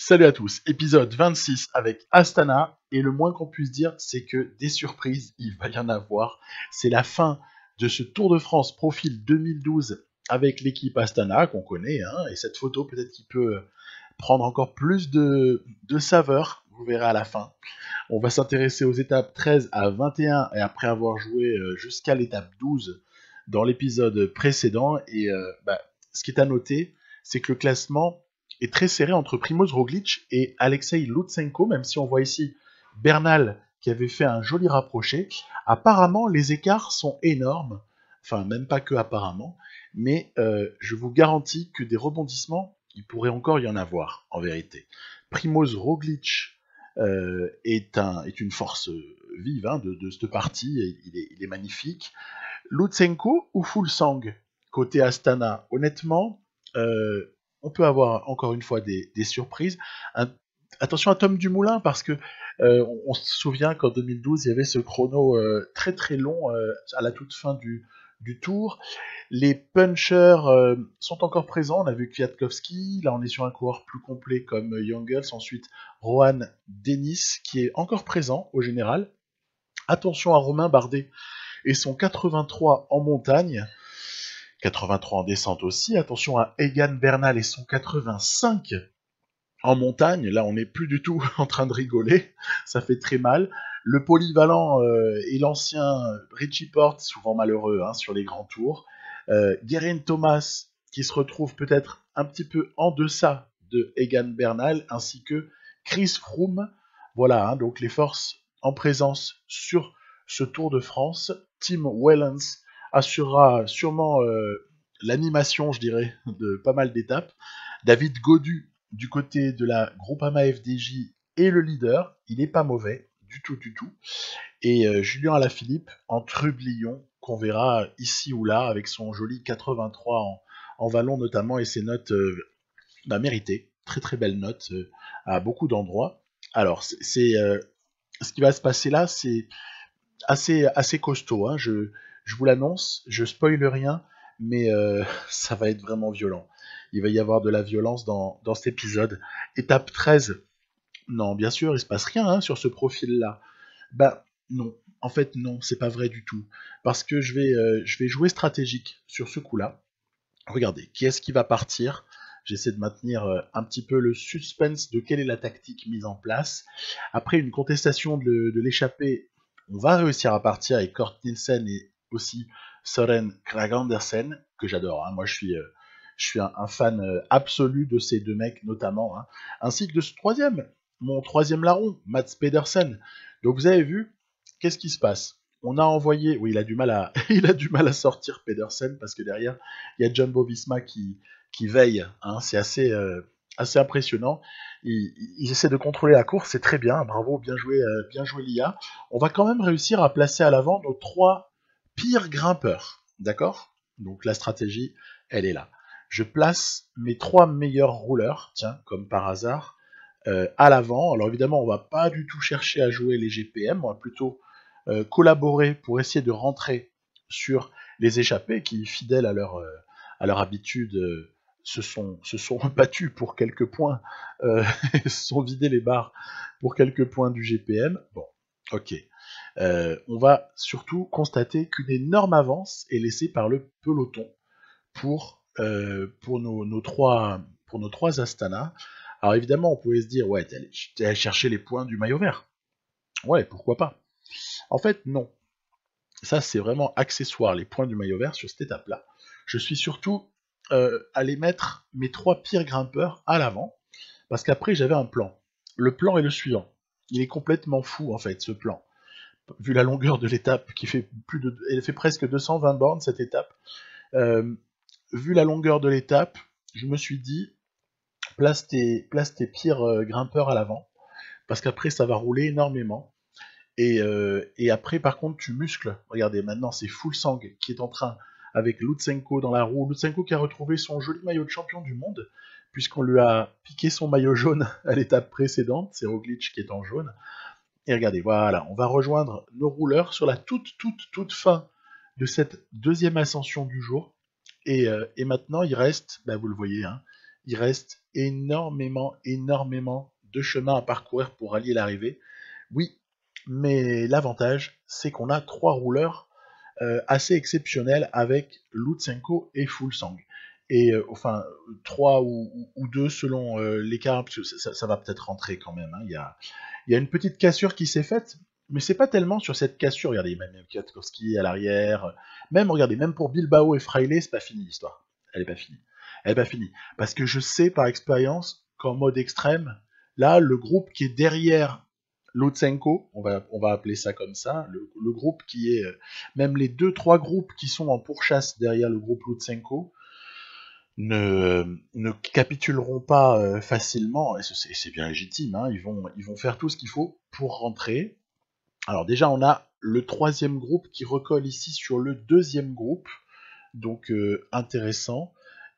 Salut à tous, épisode 26 avec Astana, et le moins qu'on puisse dire, c'est que des surprises, il va y en avoir. C'est la fin de ce Tour de France Profil 2012 avec l'équipe Astana qu'on connaît, hein, et cette photo peut-être qu'il peut prendre encore plus de saveur, vous verrez à la fin. On va s'intéresser aux étapes 13 à 21, et après avoir joué jusqu'à l'étape 12 dans l'épisode précédent, ce qui est à noter, c'est que le classement est très serré entre Primoz Roglic et Alexei Lutsenko, même si on voit ici Bernal qui avait fait un joli rapproché. Apparemment, les écarts sont énormes, enfin même pas que apparemment, mais je vous garantis que des rebondissements, il pourrait encore y en avoir, en vérité. Primoz Roglic est une force vive de cette partie, il est magnifique. Lutsenko ou Fuglsang côté Astana, honnêtement, on peut avoir encore une fois des surprises. Attention à Tom Dumoulin parce que on se souvient qu'en 2012 il y avait ce chrono très très long à la toute fin du tour. Les punchers sont encore présents. On a vu Kwiatkowski. Là, on est sur un coureur plus complet comme Youngles. Ensuite, Rohan Dennis qui est encore présent au général. Attention à Romain Bardet et son 83 en montagne. 83 en descente aussi. Attention à Egan Bernal et son 85 en montagne. Là, on n'est plus du tout en train de rigoler. Ça fait très mal. Le polyvalent et l'ancien Richie Porte, souvent malheureux sur les grands tours. Geraint Thomas, qui se retrouve peut-être un petit peu en deçà de Egan Bernal, ainsi que Chris Froome. Voilà, donc les forces en présence sur ce Tour de France. Tim Wellens assurera sûrement l'animation, je dirais, de pas mal d'étapes. David Gaudu, du côté de la Groupama FDJ, est le leader. Il n'est pas mauvais, du tout. Et Julien Alaphilippe en trublion, qu'on verra ici ou là, avec son joli 83 en vallon notamment, et ses notes méritées. Très très belles notes à beaucoup d'endroits. Alors, ce qui va se passer là, c'est assez costaud. Hein. Je vous l'annonce, je spoile rien, mais ça va être vraiment violent. Il va y avoir de la violence dans cet épisode. Étape 13. Non, bien sûr, il se passe rien sur ce profil-là. Bah non, en fait non, c'est pas vrai du tout. Parce que je vais jouer stratégique sur ce coup-là. Regardez, qui est-ce qui va partir? J'essaie de maintenir un petit peu le suspense de quelle est la tactique mise en place. Après une contestation de l'échappée, on va réussir à partir avec Kort Nielsen et aussi Søren Kragh Andersen, que j'adore. Moi, je suis un fan absolu de ces deux mecs, notamment, ainsi que de ce troisième, mon troisième larron, Mats Pedersen. Donc, vous avez vu, qu'est-ce qui se passe? On a envoyé, oui, il a du mal à, il a du mal à sortir Pedersen parce que derrière, il y a Jumbo Visma qui veille. C'est assez impressionnant. Ils essaient de contrôler la course, c'est très bien, bravo, bien joué l'IA. On va quand même réussir à placer à l'avant nos trois pires grimpeurs, d'accord? Donc la stratégie, elle est là. Je place mes trois meilleurs rouleurs, tiens, comme par hasard, à l'avant. Alors évidemment, on va pas du tout chercher à jouer les GPM, on va plutôt collaborer pour essayer de rentrer sur les échappés qui, fidèles à leur habitude, se sont battus pour quelques points, se sont vidés les barres pour quelques points du GPM. Bon, ok. On va surtout constater qu'une énorme avance est laissée par le peloton pour nos trois Astana. Alors évidemment, on pouvait se dire, ouais, t'es allé chercher les points du maillot vert. Ouais, pourquoi pas. En fait, non. Ça, c'est vraiment accessoire, les points du maillot vert sur cette étape-là. Je suis surtout allé mettre mes trois pires grimpeurs à l'avant, parce qu'après, j'avais un plan. Le plan est le suivant. Il est complètement fou, en fait, ce plan. Vu la longueur de l'étape, elle fait presque 220 bornes, cette étape. Vu la longueur de l'étape, je me suis dit, place tes pires grimpeurs à l'avant, parce qu'après, ça va rouler énormément. Et après, par contre, tu muscles. Regardez, maintenant, c'est Fuglsang qui est en train, avec Lutsenko dans la roue. Lutsenko qui a retrouvé son joli maillot de champion du monde, puisqu'on lui a piqué son maillot jaune à l'étape précédente. C'est Roglic qui est en jaune. Et regardez, voilà, on va rejoindre nos rouleurs sur la toute fin de cette deuxième ascension du jour. Et maintenant, il reste, vous le voyez, il reste énormément, énormément de chemin à parcourir pour allier l'arrivée. Oui, mais l'avantage, c'est qu'on a 3 rouleurs assez exceptionnels avec Lutsenko et Fulsang. Et enfin, 3 ou 2 selon l'écart, parce que ça va peut-être rentrer quand même. Hein. Il y a une petite cassure qui s'est faite, mais c'est pas tellement sur cette cassure. Regardez, même Kwiatkowski à l'arrière, même regardez, même pour Bilbao et Fraile, c'est pas fini l'histoire. Elle est pas finie. Elle est pas finie. Parce que je sais par expérience qu'en mode extrême, là, le groupe qui est derrière Lutsenko, on va appeler ça comme ça, le groupe qui est, même les 2-3 groupes qui sont en pourchasse derrière le groupe Lutsenko, ne capituleront pas facilement, et c'est bien légitime, hein, ils vont faire tout ce qu'il faut pour rentrer. Alors déjà, on a le 3e groupe qui recolle ici sur le 2e groupe, donc intéressant,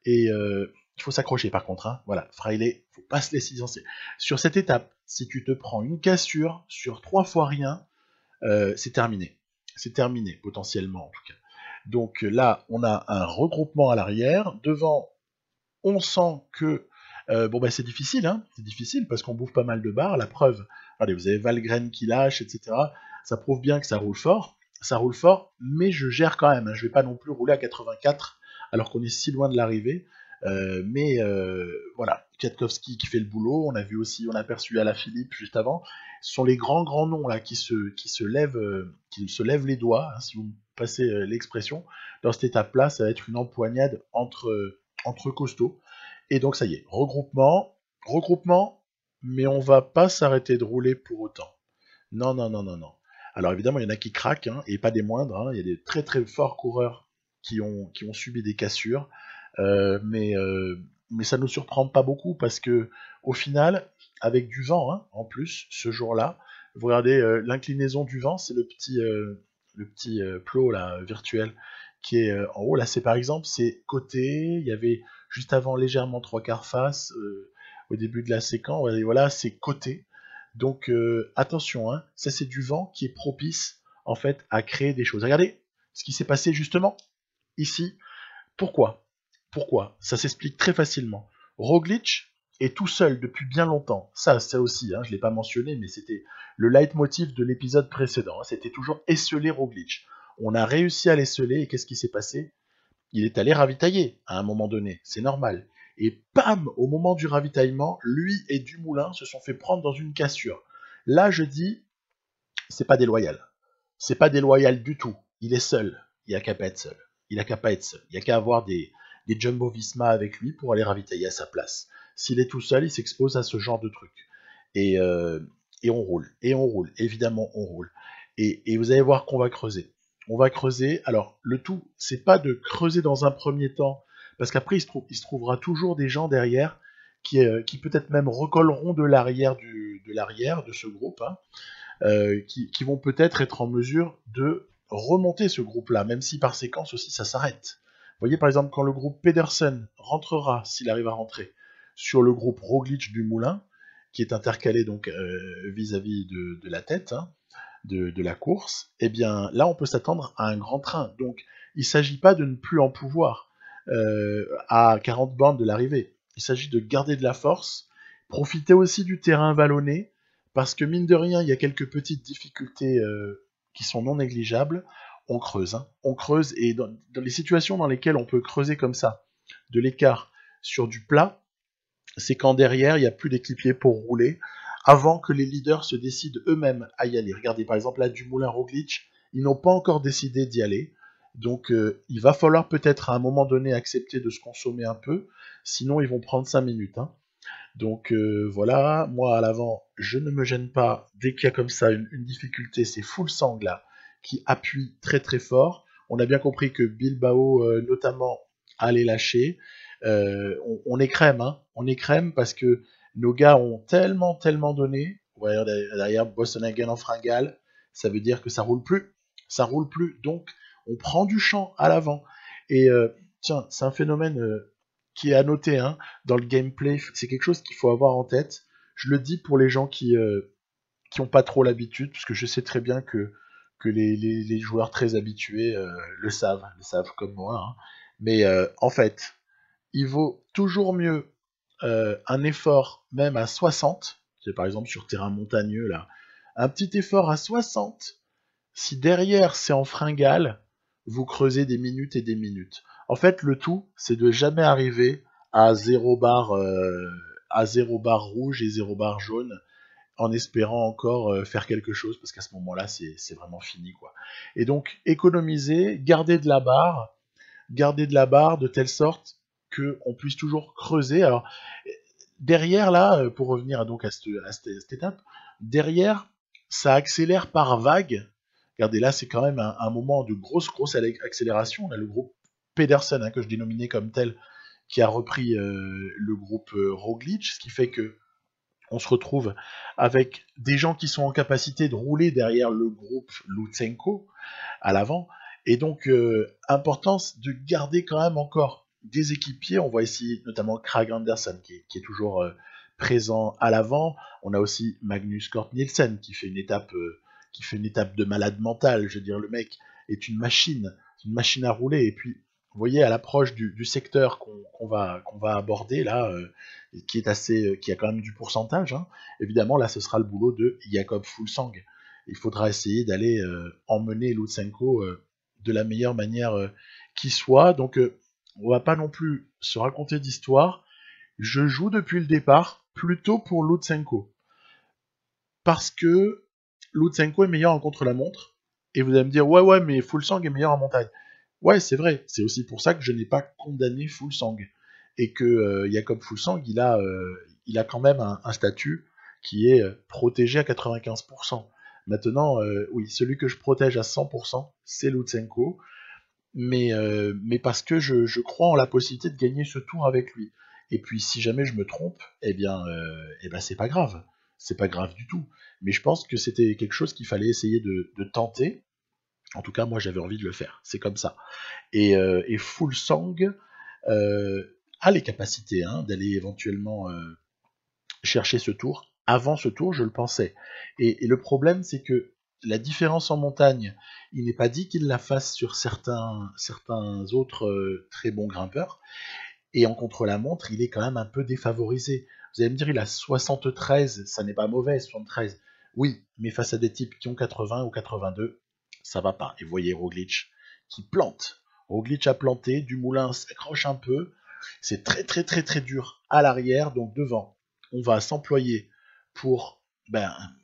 et il faut s'accrocher par contre, hein. Voilà, Fraile, faut pas se laisser distancer. Sur cette étape, si tu te prends une cassure sur 3 fois rien, c'est terminé. C'est terminé, potentiellement en tout cas. Donc là, on a un regroupement à l'arrière. Devant, on sent que c'est difficile, hein. C'est difficile parce qu'on bouffe pas mal de barres. La preuve, regardez, vous avez Valgren qui lâche, etc. Ça prouve bien que ça roule fort. Ça roule fort, mais je gère quand même. Hein. Je vais pas non plus rouler à 84 alors qu'on est si loin de l'arrivée. Voilà, Kwiatkowski qui fait le boulot. On a vu aussi, on a aperçu Alaphilippe juste avant. Ce sont les grands noms là qui se lèvent les doigts, hein, si vous me passez l'expression. Dans cette étape-là, ça va être une empoignade entre costauds. Et donc ça y est, regroupement, mais on va pas s'arrêter de rouler pour autant. Non, non, non, non, non. Alors évidemment, il y en a qui craquent, hein, et pas des moindres. Hein. Il y a des très très forts coureurs qui ont subi des cassures, mais ça ne nous surprend pas beaucoup parce que au final, avec du vent, hein, en plus, ce jour-là, vous regardez l'inclinaison du vent, c'est le petit plot là, virtuel qui est en haut. Là, c'est par exemple, c'est côté, il y avait juste avant légèrement 3/4 face au début de la séquence, et voilà, c'est côté. Donc attention, hein, ça c'est du vent qui est propice en fait à créer des choses. Regardez ce qui s'est passé justement ici. Pourquoi? Pourquoi? Ça s'explique très facilement. Roglic est tout seul depuis bien longtemps. Ça aussi, hein, je ne l'ai pas mentionné, mais c'était le leitmotiv de l'épisode précédent. Hein, c'était toujours esseler Roglic. On a réussi à l'esseler, et qu'est-ce qui s'est passé? Il est allé ravitailler à un moment donné, c'est normal. Et bam, au moment du ravitaillement, lui et Dumoulin se sont fait prendre dans une cassure. Là, je dis, c'est pas déloyal. C'est pas déloyal du tout. Il est seul. Il n'y a qu'à pas être seul. Il a qu'à pas être seul. Il n'y a qu'à avoir des Jumbo Visma avec lui pour aller ravitailler à sa place. S'il est tout seul, il s'expose à ce genre de truc. Et, euh, et on roule. Et on roule. Évidemment, on roule. Et vous allez voir qu'on va creuser. On va creuser. Alors, le tout, c'est pas de creuser dans un premier temps, parce qu'après, il se trouvera toujours des gens derrière qui peut-être même recolleront de l'arrière de ce groupe, hein, qui vont peut-être être en mesure de remonter ce groupe-là, même si par séquence aussi ça s'arrête. Vous voyez par exemple quand le groupe Pedersen rentrera, s'il arrive à rentrer, sur le groupe Roglic du Moulin, qui est intercalé donc vis-à-vis de la tête, hein, de la course, eh bien là on peut s'attendre à un grand train. Donc il ne s'agit pas de ne plus en pouvoir à 40 bornes de l'arrivée. Il s'agit de garder de la force, profiter aussi du terrain vallonné, parce que mine de rien, il y a quelques petites difficultés qui sont non négligeables. On creuse, hein. On creuse, et dans les situations dans lesquelles on peut creuser comme ça, de l'écart sur du plat, c'est quand derrière, il n'y a plus d'équipiers pour rouler, avant que les leaders se décident eux-mêmes à y aller. Regardez, par exemple, là, Dumoulin Roglic, ils n'ont pas encore décidé d'y aller. Donc, il va falloir peut-être à un moment donné accepter de se consommer un peu, sinon ils vont prendre 5 minutes. Hein. Donc voilà, moi à l'avant, je ne me gêne pas. Dès qu'il y a comme ça une difficulté, c'est Fulsang là qui appuie très très fort. On a bien compris que Bilbao notamment allait lâcher. On est crème, hein. On est crème parce que nos gars ont tellement donné. Ouais, derrière Bossenhagen en fringale, ça veut dire que ça roule plus. Ça roule plus. Donc on prend du champ à l'avant. Et tiens, c'est un phénomène qui est à noter, hein, dans le gameplay. C'est quelque chose qu'il faut avoir en tête. Je le dis pour les gens qui ont pas trop l'habitude, parce que je sais très bien que les joueurs très habitués le savent comme moi. Hein. Mais en fait, il vaut toujours mieux un effort même à 60, c'est par exemple sur terrain montagneux là, un petit effort à 60, si derrière c'est en fringale, vous creusez des minutes et des minutes. En fait, le tout, c'est de jamais arriver à 0 barre rouge et 0 barre jaune en espérant encore faire quelque chose, parce qu'à ce moment-là, c'est vraiment fini, quoi. Et donc, économiser, garder de la barre de telle sorte qu'on puisse toujours creuser. Alors, derrière, là, pour revenir donc à cette étape, derrière, ça accélère par vague. Regardez, là, c'est quand même un moment de grosse accélération. On a le groupe Pedersen, hein, que je dénominais comme tel, qui a repris le groupe Roglic, ce qui fait que on se retrouve avec des gens qui sont en capacité de rouler derrière le groupe Lutsenko à l'avant. Et donc, importance de garder quand même encore des équipiers. On voit ici notamment Krag Andersen qui est toujours présent à l'avant. On a aussi Magnus Cort Nielsen qui fait une étape de malade mental. Je veux dire, le mec est une machine à rouler. Et puis, vous voyez, à l'approche du secteur qu'on va aborder là, qui a quand même du pourcentage, hein, évidemment, là, ce sera le boulot de Jakob Fuglsang. Il faudra essayer d'aller emmener Lutsenko de la meilleure manière qui soit. Donc, on va pas non plus se raconter d'histoire. Je joue depuis le départ plutôt pour Lutsenko. Parce que Lutsenko est meilleur en contre-la-montre. Et vous allez me dire, ouais, mais Fuglsang est meilleur en montagne. Ouais, c'est vrai. C'est aussi pour ça que je n'ai pas condamné Fuglsang. Et que Jakob Fuglsang, il a quand même un statut qui est protégé à 95%. Maintenant, oui, celui que je protège à 100%, c'est Lutsenko. Mais parce que je crois en la possibilité de gagner ce tour avec lui. Et puis, si jamais je me trompe, eh bien, c'est pas grave. C'est pas grave du tout. Mais je pense que c'était quelque chose qu'il fallait essayer de tenter. En tout cas, moi, j'avais envie de le faire. C'est comme ça. Et Fuglsang a les capacités d'aller éventuellement chercher ce tour. Avant ce tour, je le pensais. Et le problème, c'est que la différence en montagne, il n'est pas dit qu'il la fasse sur certains autres très bons grimpeurs. Et en contre-la-montre, il est quand même un peu défavorisé. Vous allez me dire, il a 73, ça n'est pas mauvais, 73. Oui, mais face à des types qui ont 80 ou 82, ça va pas. Et vous voyez Roglic qui plante. Roglic a planté, Dumoulin s'accroche un peu. C'est très dur à l'arrière, donc devant. On va s'employer pour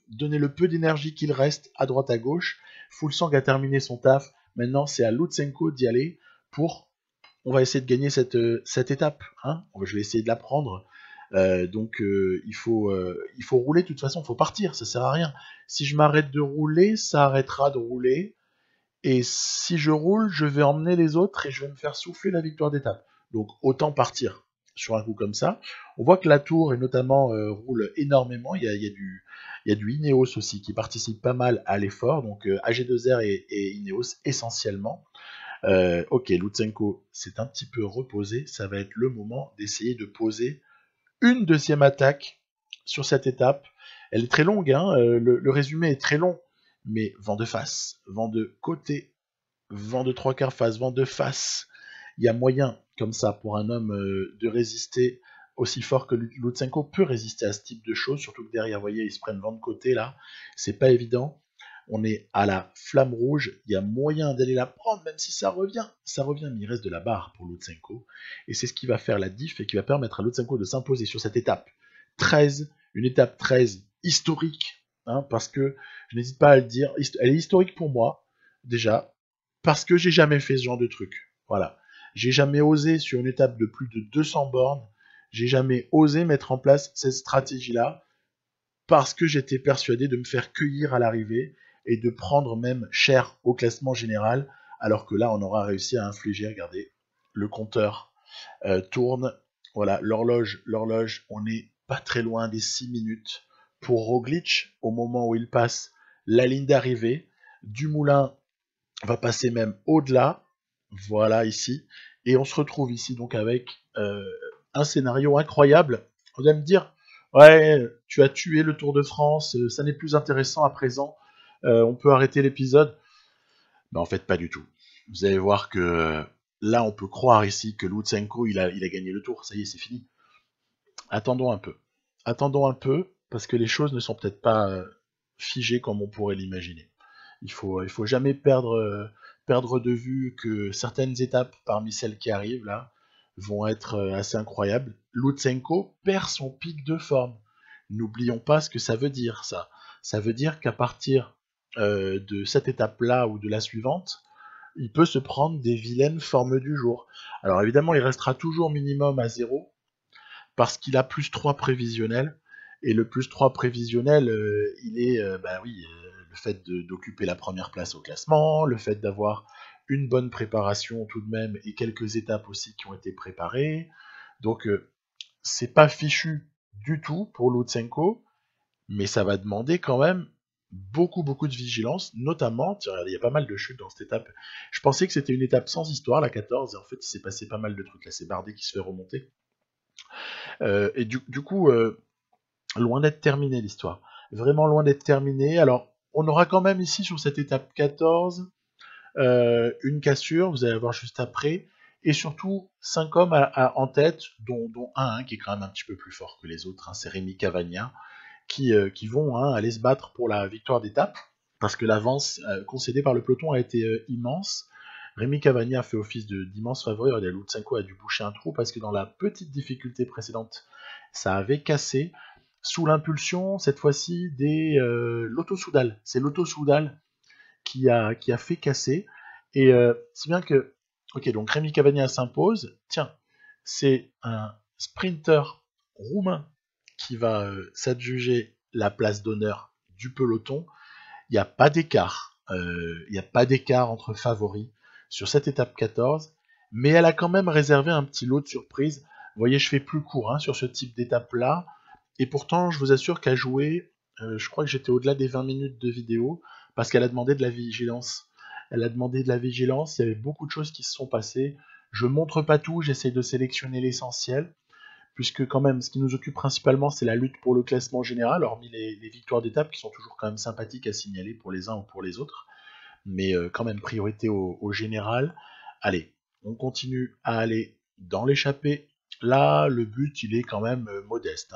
donner le peu d'énergie qu'il reste à droite à gauche. Fuglsang a terminé son taf. Maintenant, c'est à Lutsenko d'y aller pour. On va essayer de gagner cette étape. Hein, je vais essayer de la prendre. Donc il faut rouler de toute façon, il faut partir, ça sert à rien. Si je m'arrête de rouler, ça arrêtera de rouler. Et si je roule, je vais emmener les autres et je vais me faire souffler la victoire d'étape. Donc autant partir sur un coup comme ça. On voit que la tour et notamment roule énormément. Il y a du Ineos aussi qui participe pas mal à l'effort. Donc AG2R et Ineos essentiellement. Ok, Lutsenko s'est un petit peu reposé. Ça va être le moment d'essayer de poser une deuxième attaque sur cette étape. Elle est très longue, hein, le résumé est très long, mais vent de face, vent de côté, vent de trois quarts face, vent de face. Il y a moyen, comme ça, pour un homme de résister aussi fort que Lutsenko peut résister à ce type de choses, surtout que derrière, vous voyez, ils se prennent vent de côté, là, c'est pas évident. On est à la flamme rouge, il y a moyen d'aller la prendre, même si ça revient, mais il reste de la barre pour Lutsenko. Et c'est ce qui va faire la diff et qui va permettre à Lutsenko de s'imposer sur cette étape 13, une étape 13 historique, hein, parce que, je n'hésite pas à le dire, elle est historique pour moi, déjà, parce que j'ai jamais fait ce genre de truc. Voilà. J'ai jamais osé sur une étape de plus de 200 bornes, j'ai jamais osé mettre en place cette stratégie-là, parce que j'étais persuadé de me faire cueillir à l'arrivée, et de prendre même cher au classement général, alors que là, on aura réussi à infliger, regardez, le compteur tourne, voilà, l'horloge, on n'est pas très loin des 6 minutes pour Roglic, au moment où il passe la ligne d'arrivée. Dumoulin va passer même au-delà, voilà ici, et on se retrouve ici donc avec un scénario incroyable. Vous allez me dire, ouais, tu as tué le Tour de France, ça n'est plus intéressant à présent, on peut arrêter l'épisode. Mais en fait, pas du tout. Vous allez voir que là, on peut croire ici que Lutsenko, il a gagné le Tour. Ça y est, c'est fini. Attendons un peu. Attendons un peu, parce que les choses ne sont peut-être pas figées comme on pourrait l'imaginer. Il faut jamais perdre de vue que certaines étapes parmi celles qui arrivent là vont être assez incroyables. Lutsenko perd son pic de forme. N'oublions pas ce que ça veut dire, ça. Ça veut dire qu'à partir de cette étape-là ou de la suivante, il peut se prendre des vilaines formes du jour. Alors évidemment, il restera toujours minimum à 0, parce qu'il a plus 3 prévisionnel, et le plus 3 prévisionnel, il est, bah oui, le fait d'occuper la première place au classement, le fait d'avoir une bonne préparation tout de même, et quelques étapes aussi qui ont été préparées. Donc c'est pas fichu du tout pour Lutsenko, mais ça va demander quand même beaucoup de vigilance, notamment, tiens, il y a pas mal de chutes dans cette étape. Je pensais que c'était une étape sans histoire, la 14, et en fait il s'est passé pas mal de trucs. Là c'est Bardet qui se fait remonter. Et du coup, loin d'être terminé l'histoire. Vraiment loin d'être terminé. Alors, on aura quand même ici sur cette étape 14 une cassure, vous allez voir juste après, et surtout 5 hommes en tête, dont un qui est quand même un petit peu plus fort que les autres, hein, c'est Rémi Cavagna, qui vont aller se battre pour la victoire d'étape, parce que l'avance concédée par le peloton a été immense. Rémi Cavagna a fait office d'immense favori, et Lutsenko a dû boucher un trou, parce que dans la petite difficulté précédente, ça avait cassé, sous l'impulsion, cette fois-ci, des Lotto Soudal. C'est Lotto Soudal qui a fait casser. Et c'est bien que, ok, donc Rémi Cavagna s'impose. Tiens, c'est un sprinter roumain qui va s'adjuger la place d'honneur du peloton. Il n'y a pas d'écart. Il n'y a pas d'écart entre favoris sur cette étape 14, mais elle a quand même réservé un petit lot de surprises. Vous voyez, je fais plus court sur ce type d'étape-là, et pourtant, je vous assure qu'à jouer, je crois que j'étais au-delà des 20 minutes de vidéo, parce qu'elle a demandé de la vigilance. Elle a demandé de la vigilance, il y avait beaucoup de choses qui se sont passées. Je montre pas tout, j'essaye de sélectionner l'essentiel, puisque quand même, ce qui nous occupe principalement, c'est la lutte pour le classement général, hormis les victoires d'étape qui sont toujours quand même sympathiques à signaler pour les uns ou pour les autres, mais quand même priorité au général. Allez, on continue à aller dans l'échappée. Là, le but, il est quand même modeste.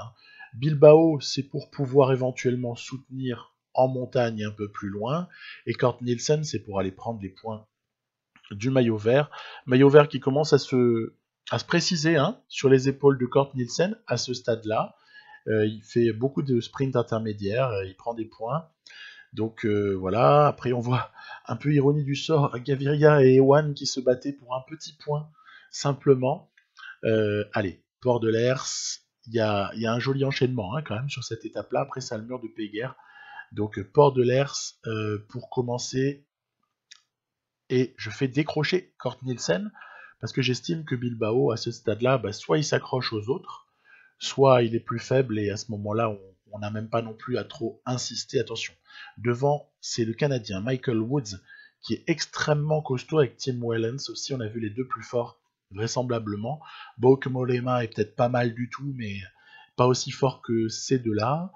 Bilbao, c'est pour pouvoir éventuellement soutenir en montagne un peu plus loin, et Kort Nielsen, c'est pour aller prendre les points du maillot vert. Maillot vert qui commence à se préciser sur les épaules de Kort Nielsen à ce stade-là. Il fait beaucoup de sprints intermédiaires, il prend des points. Donc voilà, après on voit un peu ironie du sort, Gaviria et Ewan qui se battaient pour un petit point, simplement. Allez, Port de l'Hers, il y a un joli enchaînement quand même sur cette étape-là, après ça le mur de Péguerre. Donc Port de l'Hers pour commencer, et je fais décrocher Kort Nielsen, parce que j'estime que Bilbao, à ce stade-là, soit il s'accroche aux autres, soit il est plus faible, et à ce moment-là, on n'a même pas non plus à trop insister. Attention, devant, c'est le Canadien Michael Woods, qui est extrêmement costaud, avec Tim Wellens aussi, on a vu les deux plus forts, vraisemblablement. Bauke Mollema est peut-être pas mal du tout, mais pas aussi fort que ces deux-là.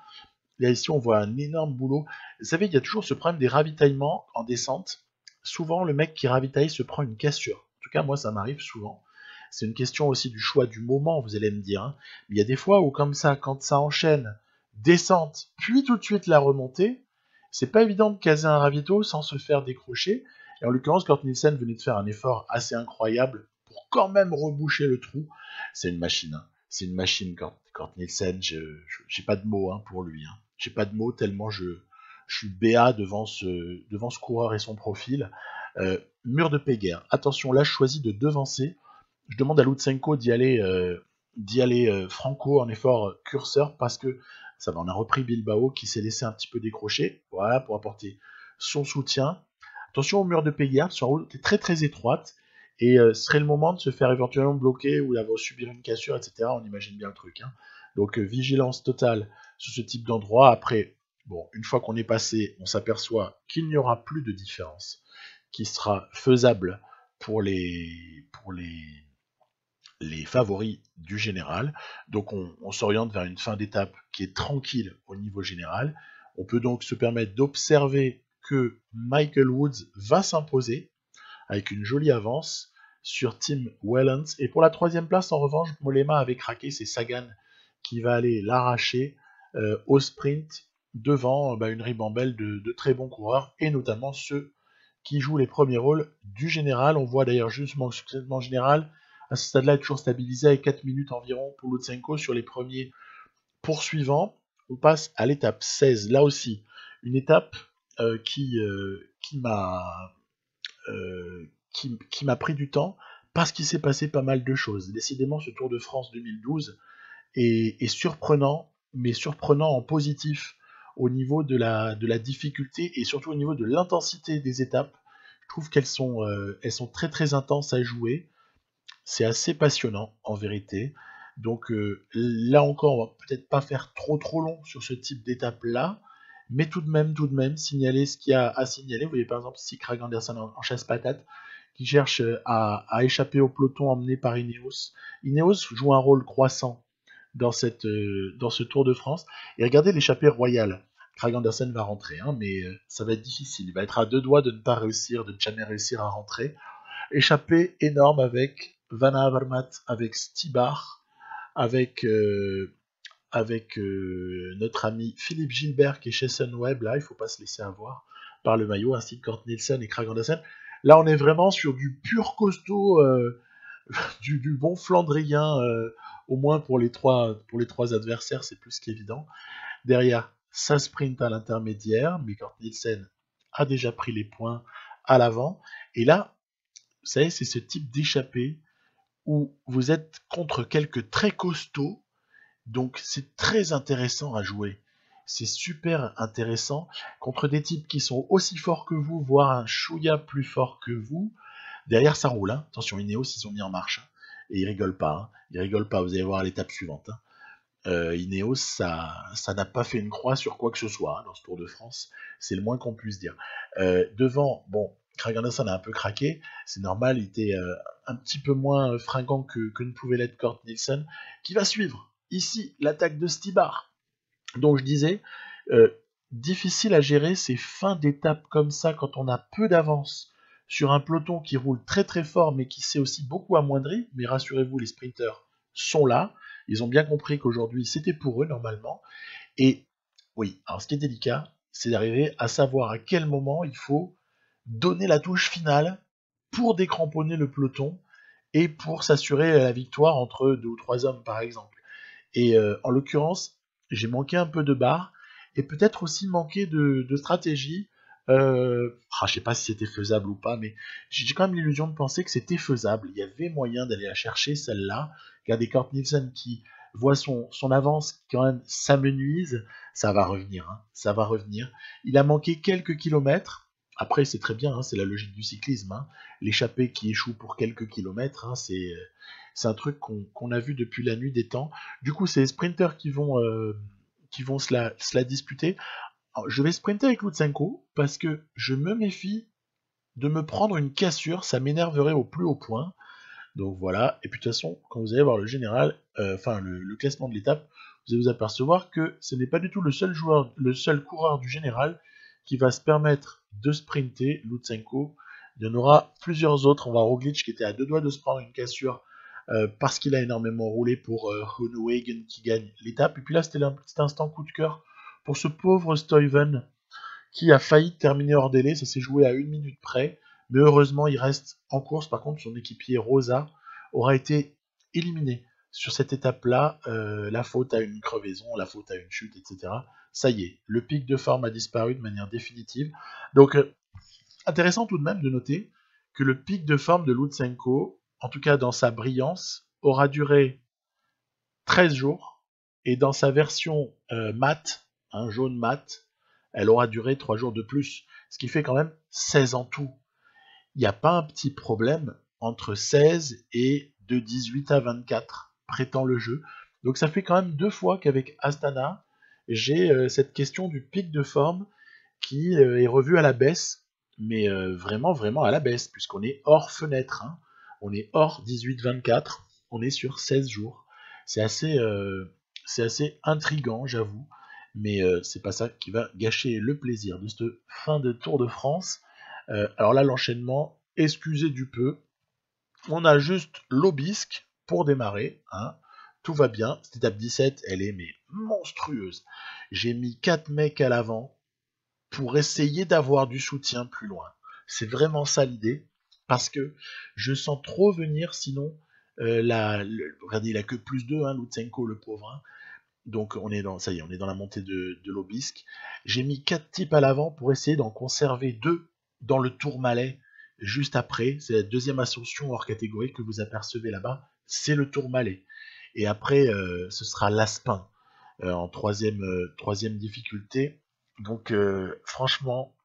Là, ici, on voit un énorme boulot. Vous savez, il y a toujours ce problème des ravitaillements en descente. Souvent, le mec qui ravitaille se prend une cassure. En tout cas, moi, ça m'arrive souvent. C'est une question aussi du choix du moment, vous allez me dire. Mais il y a des fois où, comme ça, quand ça enchaîne descente, puis tout de suite la remontée, c'est pas évident de caser un ravito sans se faire décrocher. Et en l'occurrence, Kort Nielsen venait de faire un effort assez incroyable pour quand même reboucher le trou. C'est une machine. C'est une machine, Kort Nielsen. J'ai pas de mots pour lui. J'ai pas de mots tellement je suis béat devant ce coureur et son profil. Mur de Péguerre. Attention, là, je choisis de devancer. Je demande à Lutsenko d'y aller franco en effort curseur, parce que ça va, on a repris Bilbao qui s'est laissé un petit peu décrocher, voilà, pour apporter son soutien. Attention au mur de Péguerre, sur une route qui est très étroite, et ce serait le moment de se faire éventuellement bloquer ou d'avoir subir une cassure, etc. On imagine bien le truc. Donc vigilance totale sur ce type d'endroit. Après, bon, une fois qu'on est passé, on s'aperçoit qu'il n'y aura plus de différence qui sera faisable pour les favoris du général. Donc on s'oriente vers une fin d'étape qui est tranquille au niveau général. On peut donc se permettre d'observer que Michael Woods va s'imposer avec une jolie avance sur Tim Wellens. Et pour la troisième place, en revanche, Mollema avait craqué, c'est Sagan qui va aller l'arracher au sprint devant une ribambelle de très bons coureurs, et notamment ceux qui jouent les premiers rôles du général. On voit d'ailleurs justement que le succèdement général, à ce stade-là, est toujours stabilisé avec 4 minutes environ pour Lutsenko sur les premiers poursuivants. On passe à l'étape 16, là aussi, une étape qui m'a pris du temps, parce qu'il s'est passé pas mal de choses. Décidément, ce Tour de France 2012 est surprenant, mais surprenant en positif au niveau de la difficulté et surtout au niveau de l'intensité des étapes. Je trouve qu'elles sont très très intenses à jouer. C'est assez passionnant en vérité. Donc là encore, on va peut-être pas faire trop long sur ce type d'étape là, mais tout de même signaler ce qu'il y a à signaler. Vous voyez par exemple ici Craig Anderson en chasse-patate qui cherche à échapper au peloton emmené par Ineos. Ineos joue un rôle croissant dans ce Tour de France. Et regardez l'échappée royale. Craig Anderson va rentrer, hein, mais ça va être difficile. Il va être à deux doigts de ne pas réussir, de ne jamais réussir à rentrer. Échappée énorme avec Van Avermaet, avec Stybar, avec notre ami Philippe Gilbert qui est chez Sunweb. Là, il ne faut pas se laisser avoir par le maillot, ainsi que Kort Nielsen et Craig Anderson. Là, on est vraiment sur du pur costaud, du bon flandrien, au moins pour les trois adversaires, c'est plus qu'évident. Derrière, ça sprint à l'intermédiaire, mais Kort Nielsen a déjà pris les points à l'avant. Et là, vous savez, c'est ce type d'échappée où vous êtes contre quelques très costauds, donc c'est très intéressant à jouer. C'est super intéressant contre des types qui sont aussi forts que vous, voire un chouïa plus fort que vous. Derrière, ça roule. Hein. Attention, Ineos, ils sont mis en marche. Hein. Et ils rigolent pas. Hein. Ils rigolent pas. Vous allez voir à l'étape suivante. Hein. Ineos, ça n'a pas fait une croix sur quoi que ce soit hein, dans ce Tour de France. C'est le moins qu'on puisse dire. Devant, bon, Craig Anderson a un peu craqué. C'est normal, il était un petit peu moins fringant que ne pouvait l'être Kort Nielsen, qui va suivre. Ici, l'attaque de Stybar. Donc je disais, difficile à gérer ces fins d'étape comme ça quand on a peu d'avance sur un peloton qui roule très très fort mais qui s'est aussi beaucoup amoindri. Mais rassurez-vous, les sprinters sont là. Ils ont bien compris qu'aujourd'hui c'était pour eux normalement. Et oui, alors ce qui est délicat, c'est d'arriver à savoir à quel moment il faut donner la touche finale pour décramponner le peloton et pour s'assurer la victoire entre 2 ou 3 hommes par exemple. Et en l'occurrence, j'ai manqué un peu de barre et peut-être aussi manqué de stratégie. Je sais pas si c'était faisable ou pas, mais j'ai quand même l'illusion de penser que c'était faisable. Il y avait moyen d'aller la chercher, celle-là. Regardez Kort Nielsen qui voit son avance qui quand même s'amenuise. Ça va revenir, hein, ça va revenir. Il a manqué quelques kilomètres. Après, c'est très bien, hein, c'est la logique du cyclisme. Hein. L'échappée qui échoue pour quelques kilomètres, hein, c'est un truc qu'on a vu depuis la nuit des temps. Du coup, c'est les sprinters qui vont se la disputer. Alors, je vais sprinter avec Lutsenko parce que je me méfie de me prendre une cassure, ça m'énerverait au plus haut point. Donc voilà, et puis de toute façon, quand vous allez voir le général, le classement de l'étape, vous allez vous apercevoir que ce n'est pas du tout le seul coureur du général qui va se permettre de sprinter, Lutsenko. Il y en aura plusieurs autres. On va Roglic qui était à deux doigts de se prendre une cassure parce qu'il a énormément roulé pour Groenewegen qui gagne l'étape. Et puis là, c'était un petit instant coup de cœur pour ce pauvre Stuyven qui a failli terminer hors délai. Ça s'est joué à 1 minute près. Mais heureusement, il reste en course. Par contre, son équipier Rosa aura été éliminé sur cette étape-là. La faute à une crevaison, la faute à une chute, etc. Ça y est, le pic de forme a disparu de manière définitive. Donc, intéressant tout de même de noter que le pic de forme de Lutsenko, en tout cas dans sa brillance, aura duré 13 jours. Et dans sa version mat, jaune mat, elle aura duré 3 jours de plus. Ce qui fait quand même 16 en tout. Il n'y a pas un petit problème entre 16 et de 18 à 24, prétend le jeu. Donc ça fait quand même 2 fois qu'avec Astana, j'ai cette question du pic de forme qui est revue à la baisse, mais vraiment, vraiment à la baisse, puisqu'on est hors fenêtre. Hein. On est hors 18-24, on est sur 16 jours. C'est assez intriguant, j'avoue, mais c'est pas ça qui va gâcher le plaisir de cette fin de Tour de France. Alors là, l'enchaînement, excusez du peu. On a juste l'Obisque pour démarrer. Hein. tout va bien. Cette étape 17, elle est mais monstrueuse. J'ai mis 4 mecs à l'avant pour essayer d'avoir du soutien plus loin. C'est vraiment ça l'idée, parce que je sens trop venir, sinon, regardez, il a que plus 2, hein, Lutsenko, le pauvre. Hein. Donc on est dans, ça y est, on est dans la montée de l'Obisque. J'ai mis 4 types à l'avant pour essayer d'en conserver 2 dans le Tourmalet juste après. C'est la deuxième ascension hors catégorie que vous apercevez là-bas, c'est le Tourmalet. Et après, ce sera l'Aspin en troisième difficulté. Donc franchement,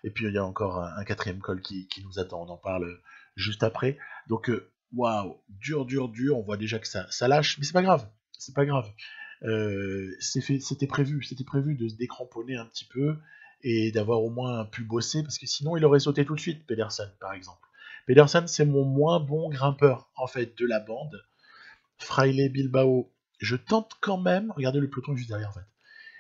et puis il y a encore un quatrième col qui nous attend, on en parle juste après. Donc waouh, dur, on voit déjà que ça lâche, mais c'est pas grave, c'est pas grave. C'était prévu de se décramponner un petit peu et d'avoir au moins pu bosser, parce que sinon il aurait sauté tout de suite, Pedersen par exemple. Pedersen, c'est mon moins bon grimpeur en fait de la bande. Fraile Bilbao, je tente quand même, regardez le peloton juste derrière en fait.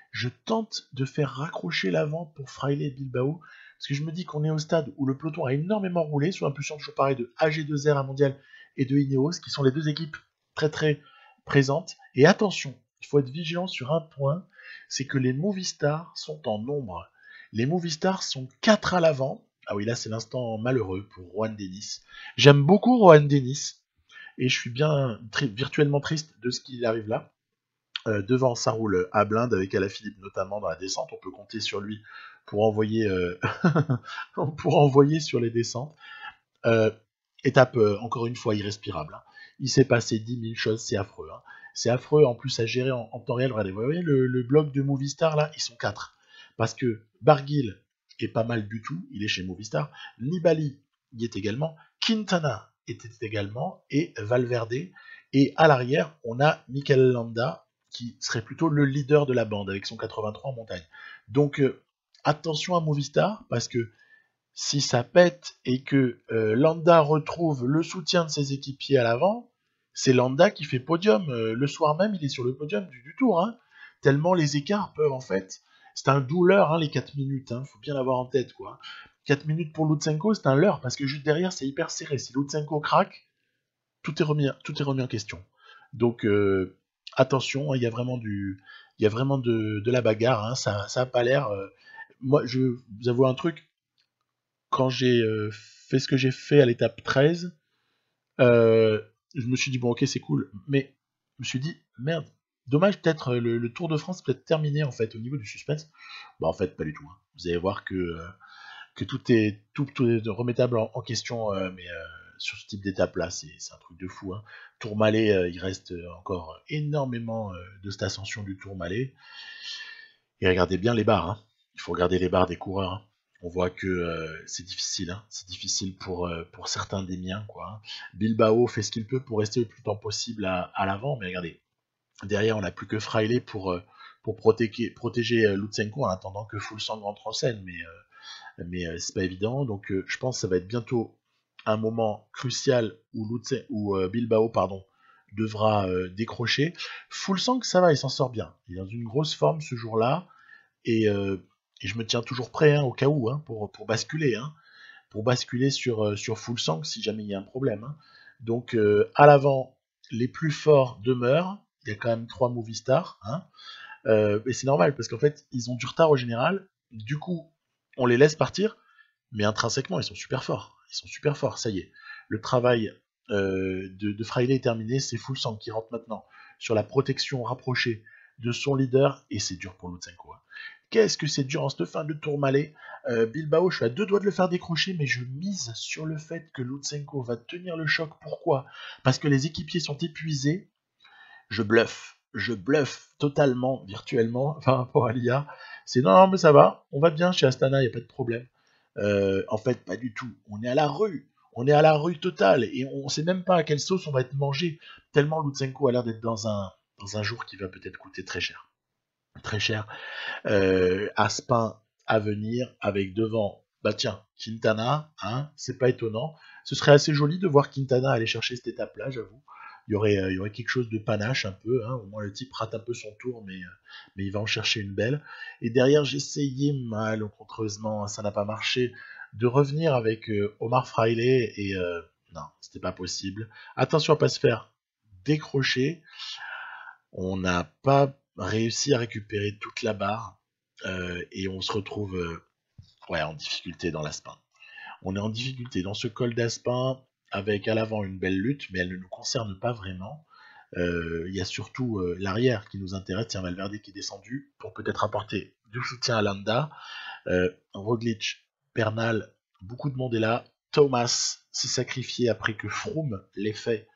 Je tente de faire raccrocher l'avant pour Fraile et Bilbao, parce que je me dis qu'on est au stade où le peloton a énormément roulé, sous l'impulsion toujours pareil de AG2R à Mondial et de Ineos, qui sont les deux équipes très très présentes. Et attention, il faut être vigilant sur un point, c'est que les Movistar sont en nombre. Les Movistar sont 4 à l'avant. Ah oui, là c'est l'instant malheureux pour Rohan Dennis. J'aime beaucoup Rohan Dennis, et je suis bien virtuellement triste de ce qui arrive là. Devant, ça roule à blinde avec Alaphilippe notamment dans la descente. On peut compter sur lui pour envoyer, pour envoyer sur les descentes. Étape, encore une fois, irrespirable. Hein. Il s'est passé 10 000 choses, c'est affreux. Hein. C'est affreux en plus à gérer en temps réel. Regardez, vous voyez le bloc de Movistar là, ils sont 4. Parce que Barguil est pas mal du tout, il est chez Movistar. Nibali y est également. Quintana était également. Et Valverde. Et à l'arrière, on a Mikel Landa, qui serait plutôt le leader de la bande avec son 83 en montagne. Donc attention à Movistar, parce que si ça pète et que Landa retrouve le soutien de ses équipiers à l'avant, c'est Landa qui fait podium. Le soir même, il est sur le podium du tour. Hein. Tellement les écarts peuvent en fait... C'est un douleur, hein, les 4 minutes. Hein. Faut bien l'avoir en tête. Quoi. 4 minutes pour Lutsenko, c'est un leurre, parce que juste derrière, c'est hyper serré. Si Lutsenko craque, tout est remis en question. Donc attention, il y a vraiment de la bagarre. Hein. Ça a pas l'air... moi, je vous avoue un truc, quand j'ai fait ce que j'ai fait à l'étape 13, je me suis dit, bon, ok, c'est cool, mais je me suis dit, merde, dommage, peut-être le Tour de France peut-être terminé, en fait, au niveau du suspense. Bah, en fait, pas du tout. Hein. Vous allez voir que tout est remettable en question, mais sur ce type d'étape-là, c'est un truc de fou. Hein. Tourmalet, il reste encore énormément de cette ascension du Tourmalet. Et regardez bien les barres. Hein. Il faut regarder les barres des coureurs. Hein. On voit que c'est difficile. Hein. C'est difficile pour certains des miens. Quoi. Bilbao fait ce qu'il peut pour rester le plus longtemps possible à l'avant. Mais regardez, derrière, on n'a plus que Fraile pour protéger Lutsenko en attendant que Fuglsang rentre en scène. Mais c'est pas évident. Donc je pense que ça va être bientôt un moment crucial où Bilbao devra décrocher. Fuglsang, ça va, il s'en sort bien. Il est dans une grosse forme ce jour-là. Et je me tiens toujours prêt hein, au cas où, hein, pour basculer. Hein, pour basculer sur Fuglsang si jamais il y a un problème. Hein. Donc à l'avant, les plus forts demeurent. Il y a quand même 3 Movistar. Hein. Et c'est normal parce qu'en fait, ils ont du retard au général. Du coup, on les laisse partir. Mais intrinsèquement, ils sont super forts. Ils sont super forts, ça y est. Le travail de Fraile est terminé. C'est Fuglsang qui rentre maintenant sur la protection rapprochée de son leader. Et c'est dur pour Lutsenko. Hein. Qu'est-ce que c'est dur en cette fin de Tourmalet. Bilbao, je suis à 2 doigts de le faire décrocher, mais je mise sur le fait que Lutsenko va tenir le choc. Pourquoi? Parce que les équipiers sont épuisés. Je bluffe totalement, virtuellement, par rapport à l'IA. C'est non, mais ça va, on va bien chez Astana, il n'y a pas de problème. En fait, pas du tout. On est à la rue. On est à la rue totale. Et on ne sait même pas à quelle sauce on va être mangé. Tellement Lutsenko a l'air d'être dans un jour qui va peut-être coûter très cher. Très cher. Aspin à venir avec devant, bah tiens, Quintana, hein, c'est pas étonnant. Ce serait assez joli de voir Quintana aller chercher cette étape-là, j'avoue. Il y aurait quelque chose de panache un peu, hein. Au moins le type rate un peu son tour, mais il va en chercher une belle. Et derrière, j'essayais malencontreusement, ça n'a pas marché, de revenir avec Omar Fraile, et non, c'était pas possible. Attention à pas se faire décroché. On n'a pas réussi à récupérer toute la barre et on se retrouve en difficulté dans l'Aspin. On est en difficulté dans ce col d'Aspin avec à l'avant une belle lutte, mais elle ne nous concerne pas vraiment. Il y a surtout l'arrière qui nous intéresse. Tiens, Valverde qui est descendu pour peut-être apporter du soutien à Landa. Roglic, Bernal, beaucoup de monde est là. Thomas s'est sacrifié après que Froome l'ait fait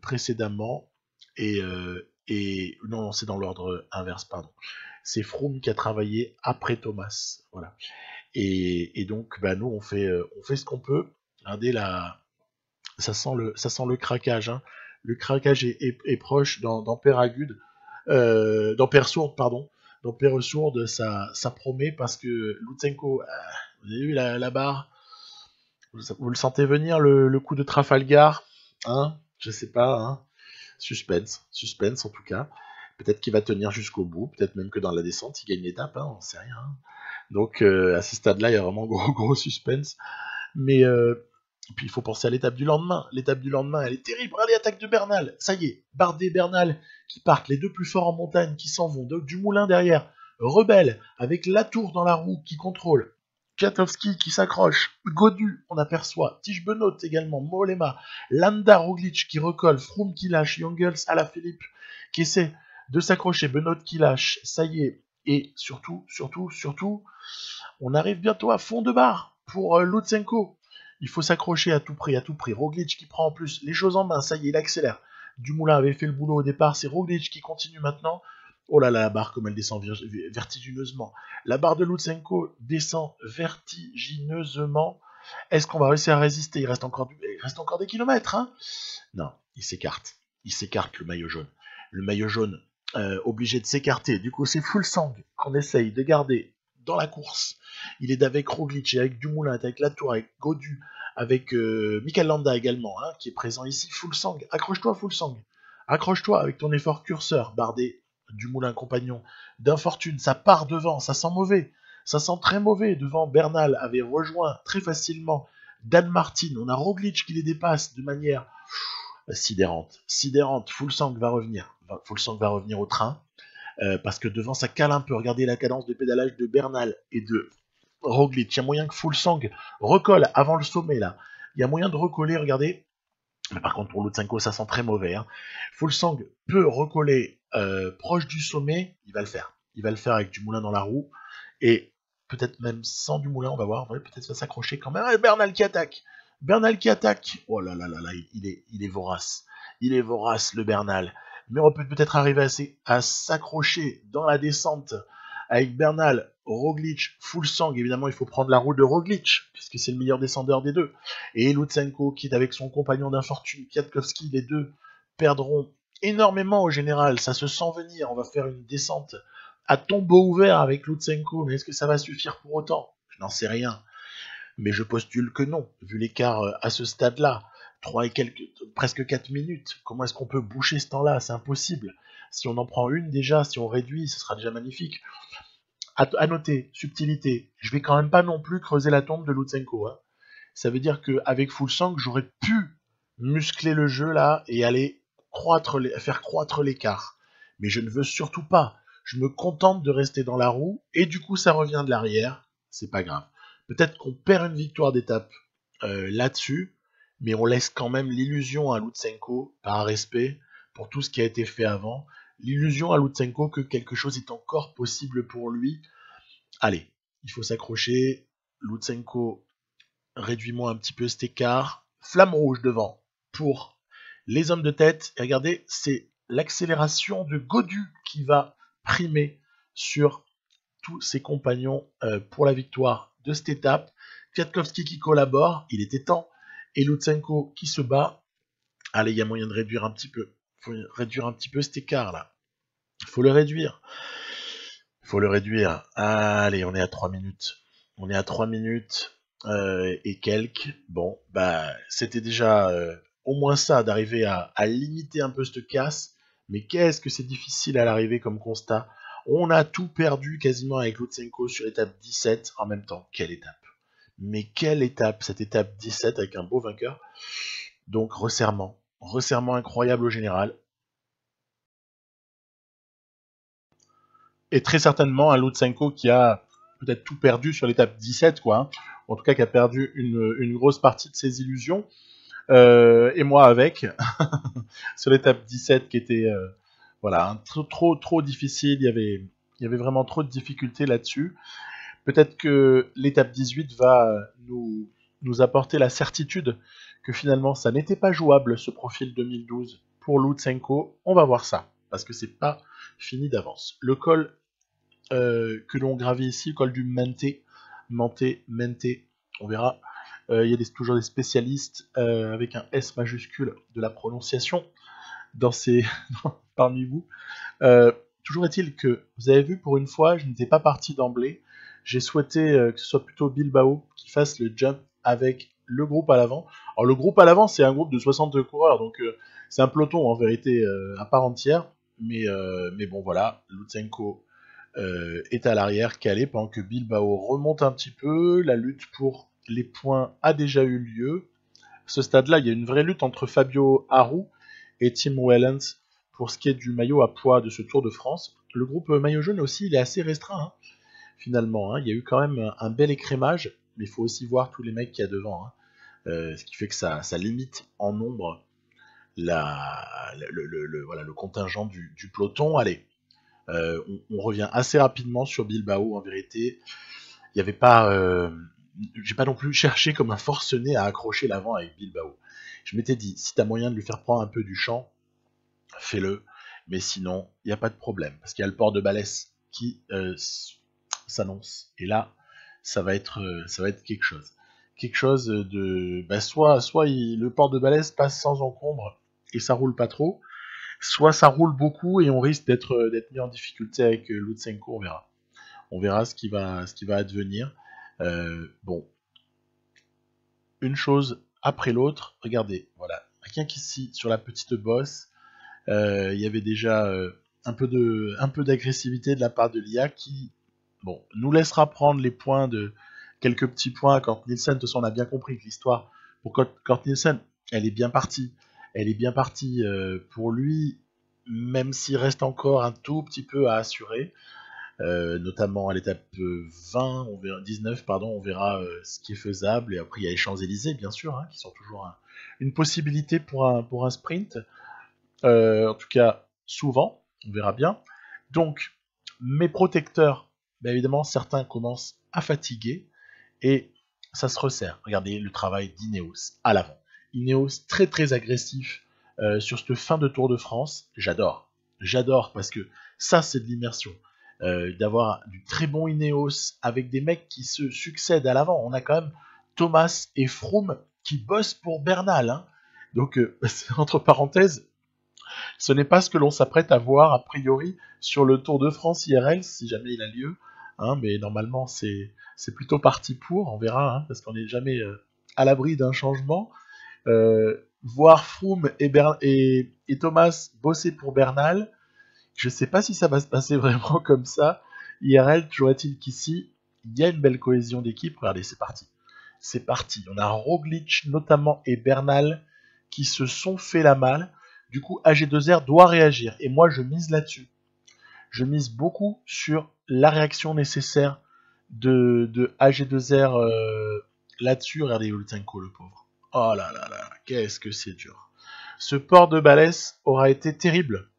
précédemment. Et non, c'est dans l'ordre inverse, pardon. C'est Froome qui a travaillé après Thomas. Voilà. Et donc, bah, nous, on fait ce qu'on peut. Regardez là, ça sent le craquage. Hein. Le craquage est proche dans Péragude, dans Persourde, pardon. Dans Persourde, ça promet parce que Lutsenko, vous avez vu la barre, vous le sentez venir le coup de Trafalgar, hein? Je sais pas, hein? Suspense en tout cas. Peut-être qu'il va tenir jusqu'au bout, peut-être même que dans la descente, il gagne l'étape, hein, on sait rien. Donc à ce stade-là, il y a vraiment gros suspense. Mais puis il faut penser à l'étape du lendemain. L'étape du lendemain, elle est terrible. Regardez l'attaque de Bernal. Ça y est, Bardet, Bernal qui partent, les deux plus forts en montagne qui s'en vont. Dumoulin derrière. Rebelle avec Latour dans la roue qui contrôle. Kwiatkowski qui s'accroche. Godu, on aperçoit. Tige Benoît également. Mollema. Landa, Roglic qui recolle. Froome qui lâche. Jungels, Alaphilippe qui essaie de s'accrocher. Benoît qui lâche. Ça y est. Et surtout, on arrive bientôt à fond de barre pour Lutsenko. Il faut s'accrocher à tout prix. Roglic qui prend en plus les choses en main, ça y est, il accélère. Dumoulin avait fait le boulot au départ, c'est Roglic qui continue maintenant. Oh là là, la barre comme elle descend vertigineusement. La barre de Lutsenko descend vertigineusement. Est-ce qu'on va réussir à résister? Il reste encore des kilomètres. Hein, non, il s'écarte. Il s'écarte le maillot jaune. Le maillot jaune obligé de s'écarter. Du coup, c'est Fuglsang qu'on essaye de garder dans la course. Il est avec Roglic, avec Dumoulin, avec Latour, avec Godu, avec Mikel Landa également, hein, qui est présent ici. Fuglsang, accroche-toi Fuglsang. Accroche-toi avec ton effort curseur. Bardet, Dumoulin, compagnon d'infortune. Ça part devant, ça sent mauvais. Ça sent très mauvais. Devant, Bernal avait rejoint très facilement Dan Martin. On a Roglic qui les dépasse de manière sidérante. Fuglsang va revenir. Fuglsang va revenir au train. Parce que devant ça cale un peu, regardez la cadence de pédalage de Bernal et de Roglic, il y a moyen que Fuglsang recolle avant le sommet là, il y a moyen de recoller, regardez, mais par contre pour Lutsenko ça sent très mauvais, hein. Fuglsang peut recoller proche du sommet, il va le faire avec Dumoulin dans la roue, et peut-être même sans Dumoulin, on va voir, peut-être va s'accrocher quand même. Bernal qui attaque, oh là là là là, il est vorace, le Bernal. Mais on peut peut-être arriver à s'accrocher dans la descente avec Bernal, Roglic, Fuglsang. Évidemment, il faut prendre la roue de Roglic, puisque c'est le meilleur descendeur des deux. Et Lutsenko, qui est avec son compagnon d'infortune, Kwiatkowski, les deux perdront énormément au général. Ça se sent venir. On va faire une descente à tombeau ouvert avec Lutsenko. Mais est-ce que ça va suffire pour autant? Je n'en sais rien. Mais je postule que non, vu l'écart à ce stade-là. 3 et presque 4 minutes. Comment est-ce qu'on peut boucher ce temps-là? C'est impossible. Si on en prend une déjà, si on réduit, ce sera déjà magnifique. À noter, subtilité, je vais quand même pas non plus creuser la tombe de Lutsenko. Hein. Ça veut dire qu'avec Fuglsang, j'aurais pu muscler le jeu là et aller faire croître l'écart. Mais je ne veux surtout pas. Je me contente de rester dans la roue et du coup ça revient de l'arrière. C'est pas grave. Peut-être qu'on perd une victoire d'étape là-dessus, mais on laisse quand même l'illusion à Lutsenko, par respect pour tout ce qui a été fait avant, l'illusion à Lutsenko que quelque chose est encore possible pour lui. Allez, il faut s'accrocher. Lutsenko, réduis-moi un petit peu cet écart. Flamme rouge devant pour les hommes de tête. Et regardez, c'est l'accélération de Godu qui va primer sur tous ses compagnons pour la victoire de cette étape. Kwiatkowski qui collabore, il était temps. Et Lutsenko qui se bat. Allez, il y a moyen de réduire un petit peu. Il faut réduire un petit peu cet écart là. Il faut le réduire. Allez, on est à 3 minutes. Et quelques. Bon, bah, c'était déjà au moins ça, d'arriver à limiter un peu cette casse. Mais qu'est-ce que c'est difficile à l'arrivée comme constat. On a tout perdu quasiment avec Lutsenko sur l'étape 17. En même temps, quelle étape. Mais quelle étape, cette étape 17 avec un beau vainqueur. Donc resserrement. resserrement incroyable au général. Et très certainement un Lutsenko qui a peut-être tout perdu sur l'étape 17, quoi. Hein. En tout cas, qui a perdu une grosse partie de ses illusions. Et moi avec, sur l'étape 17 qui était voilà, hein, trop difficile. Il y avait vraiment trop de difficultés là-dessus. Peut-être que l'étape 18 va nous apporter la certitude que finalement ça n'était pas jouable ce profil 2012 pour Lutsenko. On va voir ça, parce que c'est pas fini d'avance. Le col que l'on gravit ici, le col du Mente, on verra. Il y a toujours des spécialistes avec un S majuscule de la prononciation dans parmi vous. Toujours est-il que, vous avez vu, pour une fois, je n'étais pas parti d'emblée. J'ai souhaité que ce soit plutôt Bilbao qui fasse le jump avec le groupe à l'avant. Alors le groupe à l'avant, c'est un groupe de 62 coureurs, donc c'est un peloton en vérité à part entière. Mais bon voilà, Lutsenko est à l'arrière, calé, pendant que Bilbao remonte un petit peu. La lutte pour les points a déjà eu lieu. À ce stade-là, il y a une vraie lutte entre Fabio Aru et Tim Wellens pour ce qui est du maillot à poids de ce Tour de France. Le groupe maillot jaune aussi, il est assez restreint, hein, finalement. Hein. Il y a eu quand même un bel écrémage, mais il faut aussi voir tous les mecs qu'il y a devant. Hein. Ce qui fait que ça limite en nombre voilà, le contingent du peloton. Allez, on revient assez rapidement sur Bilbao, en vérité. Il n'y avait pas... j'ai pas non plus cherché comme un forcené à accrocher l'avant avec Bilbao. Je m'étais dit, si t'as moyen de lui faire prendre un peu du champ, fais-le. Mais sinon, il n'y a pas de problème. Parce qu'il y a le port de Balès qui s'annonce. Et là, ça va être quelque chose. Quelque chose de... Bah, soit le port de Balès passe sans encombre et ça roule pas trop, soit ça roule beaucoup et on risque d'être mis en difficulté avec Lutsenko, on verra. On verra ce qui va advenir. Bon, une chose après l'autre, regardez, voilà, rien qu'ici, sur la petite bosse, il y avait déjà un peu d'agressivité de la part de l'IA qui, bon, nous laissera prendre les points quelques petits points à Kort Nielsen. De toute façon, on a bien compris que l'histoire pour Kort Nielsen, elle est bien partie. Elle est bien partie pour lui, même s'il reste encore un tout petit peu à assurer. Notamment à l'étape 19, pardon, on verra ce qui est faisable. Et après, il y a les Champs-Élysées, bien sûr, hein, qui sont toujours une possibilité pour un sprint. En tout cas, souvent, on verra bien. Donc, mes protecteurs, bien évidemment, certains commencent à fatiguer et ça se resserre. Regardez le travail d'Ineos à l'avant. Ineos très très agressif sur cette fin de Tour de France. J'adore. J'adore parce que ça, c'est de l'immersion. D'avoir du très bon Ineos avec des mecs qui se succèdent à l'avant. On a quand même Thomas et Froome qui bossent pour Bernal. Hein. Donc, entre parenthèses, ce n'est pas ce que l'on s'apprête à voir a priori sur le Tour de France IRL, si jamais il a lieu. Hein, mais normalement, c'est plutôt parti pour, on verra, hein, parce qu'on n'est jamais à l'abri d'un changement. Voir Froome et Thomas bosser pour Bernal, je ne sais pas si ça va se passer vraiment comme ça. IRL, toujours est-il qu'ici, il y a une belle cohésion d'équipe. Regardez, c'est parti. C'est parti. On a Roglic notamment et Bernal qui se sont fait la malle. Du coup, AG2R doit réagir. Et moi, je mise là-dessus. Je mise beaucoup sur la réaction nécessaire de AG2R là-dessus. Regardez Lutsenko, le pauvre. Oh là là là, qu'est-ce que c'est dur. Ce port de Balès aura été terrible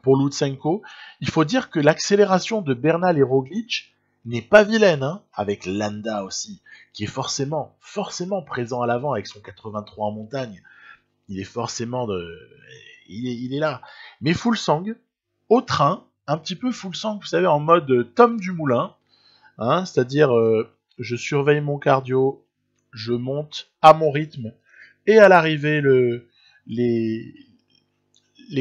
pour Lutsenko. Il faut dire que l'accélération de Bernal et Roglic n'est pas vilaine, hein, avec Landa aussi, qui est forcément présent à l'avant avec son 83 en montagne. Il est forcément il est là. Mais Fuglsang, au train, un petit peu Fuglsang, vous savez, en mode Tom Dumoulin, hein, c'est-à-dire je surveille mon cardio, je monte à mon rythme, et à l'arrivée, les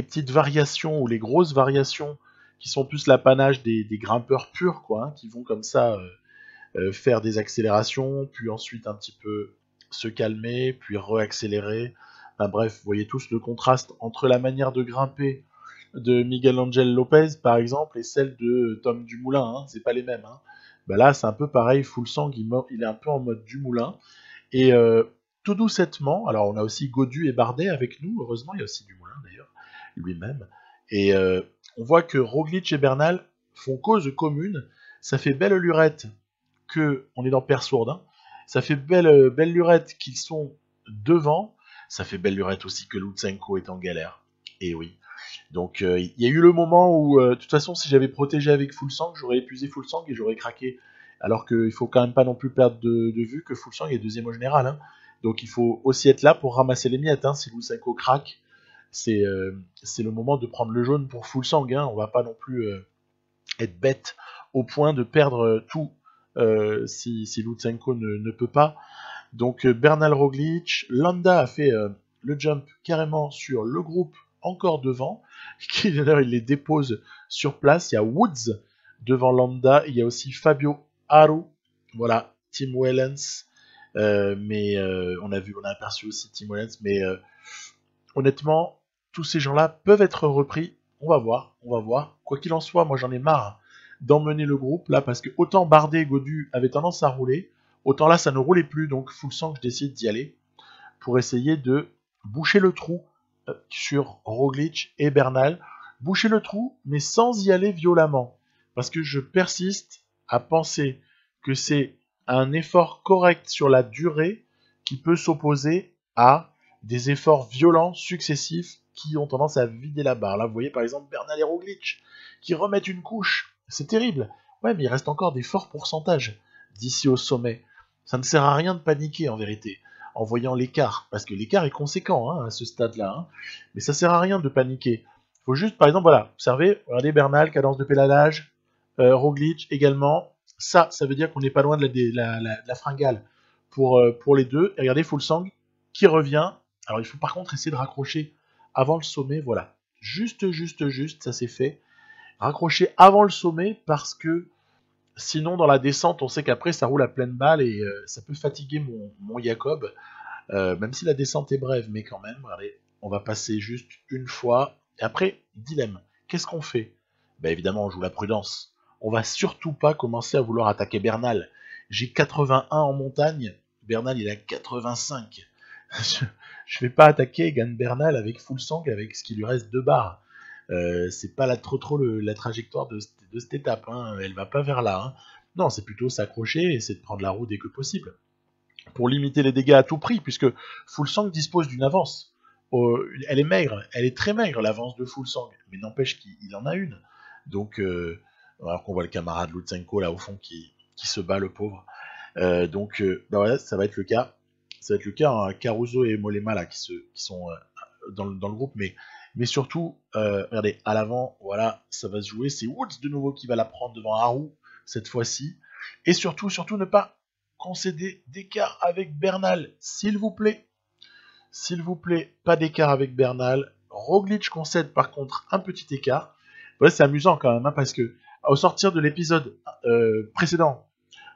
petites variations ou les grosses variations qui sont plus l'apanage des grimpeurs purs, quoi, hein, qui vont comme ça faire des accélérations, puis ensuite un petit peu se calmer, puis réaccélérer. Enfin, bref, vous voyez tous le contraste entre la manière de grimper de Miguel Angel Lopez, par exemple, et celle de Tom Dumoulin. Hein, c'est pas les mêmes. Hein. Ben là, c'est un peu pareil. Fuglsang, il est un peu en mode Dumoulin. Et tout doucettement. Alors on a aussi Godu et Bardet avec nous, heureusement, il y a aussi Dumoulin d'ailleurs, lui-même. Et on voit que Roglic et Bernal font cause commune. Ça fait belle lurette que on est dans Persourde. Hein. Ça fait belle lurette qu'ils sont devant. Ça fait belle lurette aussi que Lutsenko est en galère. Et oui. Donc il y a eu le moment où, de toute façon, si j'avais protégé avec Fuglsang, j'aurais épuisé Fuglsang et j'aurais craqué. Alors qu'il faut quand même pas non plus perdre de vue que Fuglsang est deuxième au général. Hein. Donc il faut aussi être là pour ramasser les miettes. Hein. Si Lutsenko craque, c'est le moment de prendre le jaune pour Fuglsang. Hein. On va pas non plus être bête au point de perdre tout si Lutsenko ne peut pas. Donc Bernal Roglic, Landa a fait le jump carrément sur le groupe encore devant, qui d'ailleurs il les dépose sur place. Il y a Woods devant Landa, il y a aussi Fabio Aru, voilà, Tim Wellens, mais on a aperçu aussi Tim Wellens, mais honnêtement, tous ces gens-là peuvent être repris. On va voir. Quoi qu'il en soit, moi j'en ai marre d'emmener le groupe là, parce que autant Bardet et Godu avaient tendance à rouler, autant là ça ne roulait plus, donc Fuglsang, je décide d'y aller pour essayer de boucher le trou sur Roglic et Bernal. Boucher le trou, mais sans y aller violemment, parce que je persiste à penser que c'est un effort correct sur la durée qui peut s'opposer à des efforts violents successifs qui ont tendance à vider la barre. Là, vous voyez par exemple Bernal et Roglic qui remettent une couche. C'est terrible. Ouais, mais il reste encore des forts pourcentages d'ici au sommet. Ça ne sert à rien de paniquer en vérité, en voyant l'écart, parce que l'écart est conséquent hein, à ce stade-là. Hein. Mais ça sert à rien de paniquer. Il faut juste, par exemple, voilà, observez, regardez Bernal, cadence de pédalage, Roglic également. Ça veut dire qu'on n'est pas loin de la fringale pour les deux. Et regardez Fuglsang qui revient. Alors il faut par contre essayer de raccrocher avant le sommet, voilà. Juste, ça s'est fait. Raccrocher avant le sommet parce que sinon dans la descente on sait qu'après ça roule à pleine balle et ça peut fatiguer mon Jacob, même si la descente est brève, mais quand même, regardez, on va passer juste une fois. Et après, dilemme, qu'est-ce qu'on fait? Ben évidemment on joue la prudence. On va surtout pas commencer à vouloir attaquer Bernal. J'ai 81 en montagne, Bernal il a 85. Je vais pas attaquer Egan Bernal avec Fuglsang avec ce qui lui reste 2 barres. C'est pas trop la trajectoire de cette étape. Hein. Elle va pas vers là. Hein. Non, c'est plutôt s'accrocher et essayer de prendre la roue dès que possible. Pour limiter les dégâts à tout prix, puisque Fuglsang dispose d'une avance. Elle est maigre, elle est très maigre l'avance de Fuglsang, mais n'empêche qu'il en a une. Donc, alors qu'on voit le camarade Lutsenko là au fond qui se bat, le pauvre. Donc, bah voilà, ça va être le cas. Ça va être le cas, hein, Caruso et Mollema là qui sont dans le groupe, mais surtout, regardez, à l'avant, voilà, ça va se jouer. C'est Woods de nouveau qui va la prendre devant Aru cette fois-ci. Et surtout, ne pas concéder d'écart avec Bernal, s'il vous plaît. S'il vous plaît, pas d'écart avec Bernal. Roglic concède par contre un petit écart. Ouais, c'est amusant quand même, hein, parce que au sortir de l'épisode précédent,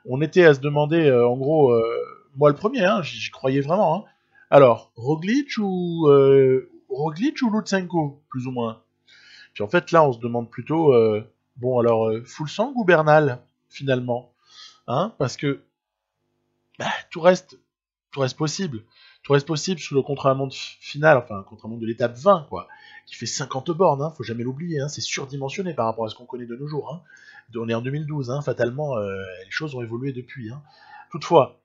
on était à se demander, en gros, moi le premier, hein, j'y croyais vraiment. Hein. Alors, Roglic ou Lutsenko, plus ou moins. Puis en fait, là, on se demande plutôt, bon, alors, Fuglsang ou Bernal, finalement, hein, parce que bah, tout reste possible. Tout reste possible sous le contre-la-montre final, enfin, contre-la-montre de l'étape 20, quoi, qui fait 50 bornes, hein, faut jamais l'oublier, hein, c'est surdimensionné par rapport à ce qu'on connaît de nos jours. Hein. On est en 2012, hein, fatalement, les choses ont évolué depuis. Hein. Toutefois,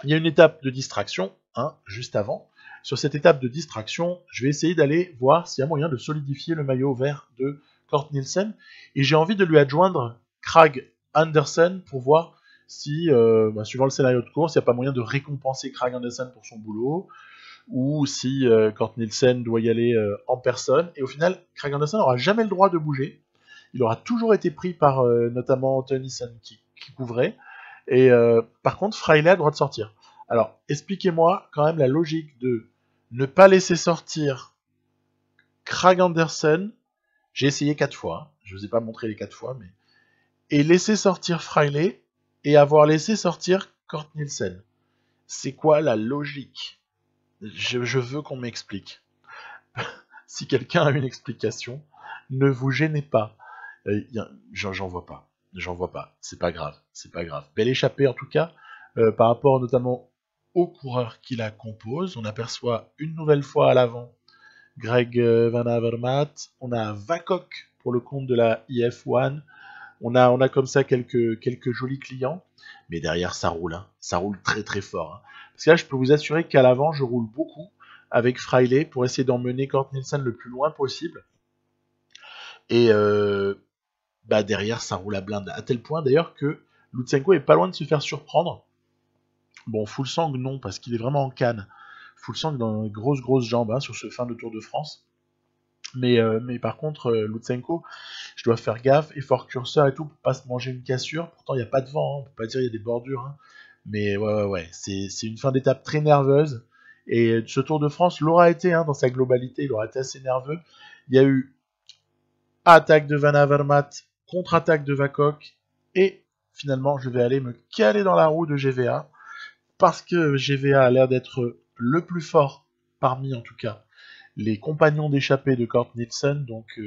il y a une étape de distraction, hein, juste avant. Sur cette étape de distraction, je vais essayer d'aller voir s'il y a moyen de solidifier le maillot vert de Kort Nielsen. Et j'ai envie de lui adjoindre Kragh Andersen pour voir si, suivant le scénario de course, il n'y a pas moyen de récompenser Kragh Andersen pour son boulot, ou si Kort Nielsen doit y aller en personne. Et au final, Kragh Andersen n'aura jamais le droit de bouger. Il aura toujours été pris par notamment Tennyson qui couvrait. Et par contre, Fraile a le droit de sortir. Alors, expliquez-moi quand même la logique de ne pas laisser sortir Kragh Andersen. J'ai essayé 4 fois, hein. Je ne vous ai pas montré les 4 fois, mais... Et laisser sortir Fraile et avoir laissé sortir Kort Nielsen. C'est quoi la logique? Je veux qu'on m'explique. Si quelqu'un a une explication, ne vous gênez pas. J'en vois pas. C'est pas grave. Belle échappée en tout cas, par rapport notamment aux coureurs qui la composent. On aperçoit une nouvelle fois à l'avant Greg Van Avermaet. On a Vakok pour le compte de la IF1. On a comme ça quelques jolis clients. Mais derrière, ça roule. Hein. Ça roule très très fort. Hein. Parce que là, je peux vous assurer qu'à l'avant, je roule beaucoup avec Freiley pour essayer d'emmener Kort Nielsen le plus loin possible. Et derrière, ça roule à blinde. À tel point d'ailleurs que Lutsenko est pas loin de se faire surprendre. Bon, Fuglsang non, parce qu'il est vraiment en canne. Fuglsang dans une grosse jambe hein, sur ce fin de Tour de France. Mais par contre, Lutsenko, je dois faire gaffe, effort curseur et tout, pour pas se manger une cassure. Pourtant, il n'y a pas de vent, hein, on peut pas dire il y a des bordures. Hein. Mais ouais, c'est une fin d'étape très nerveuse. Et ce Tour de France l'aura été hein, dans sa globalité, il aura été assez nerveux. Il y a eu attaque de Van Avermaet, contre-attaque de Vakok, et finalement, je vais aller me caler dans la roue de GVA, parce que GVA a l'air d'être le plus fort, parmi en tout cas, les compagnons d'échappée de Kort Nielsen, donc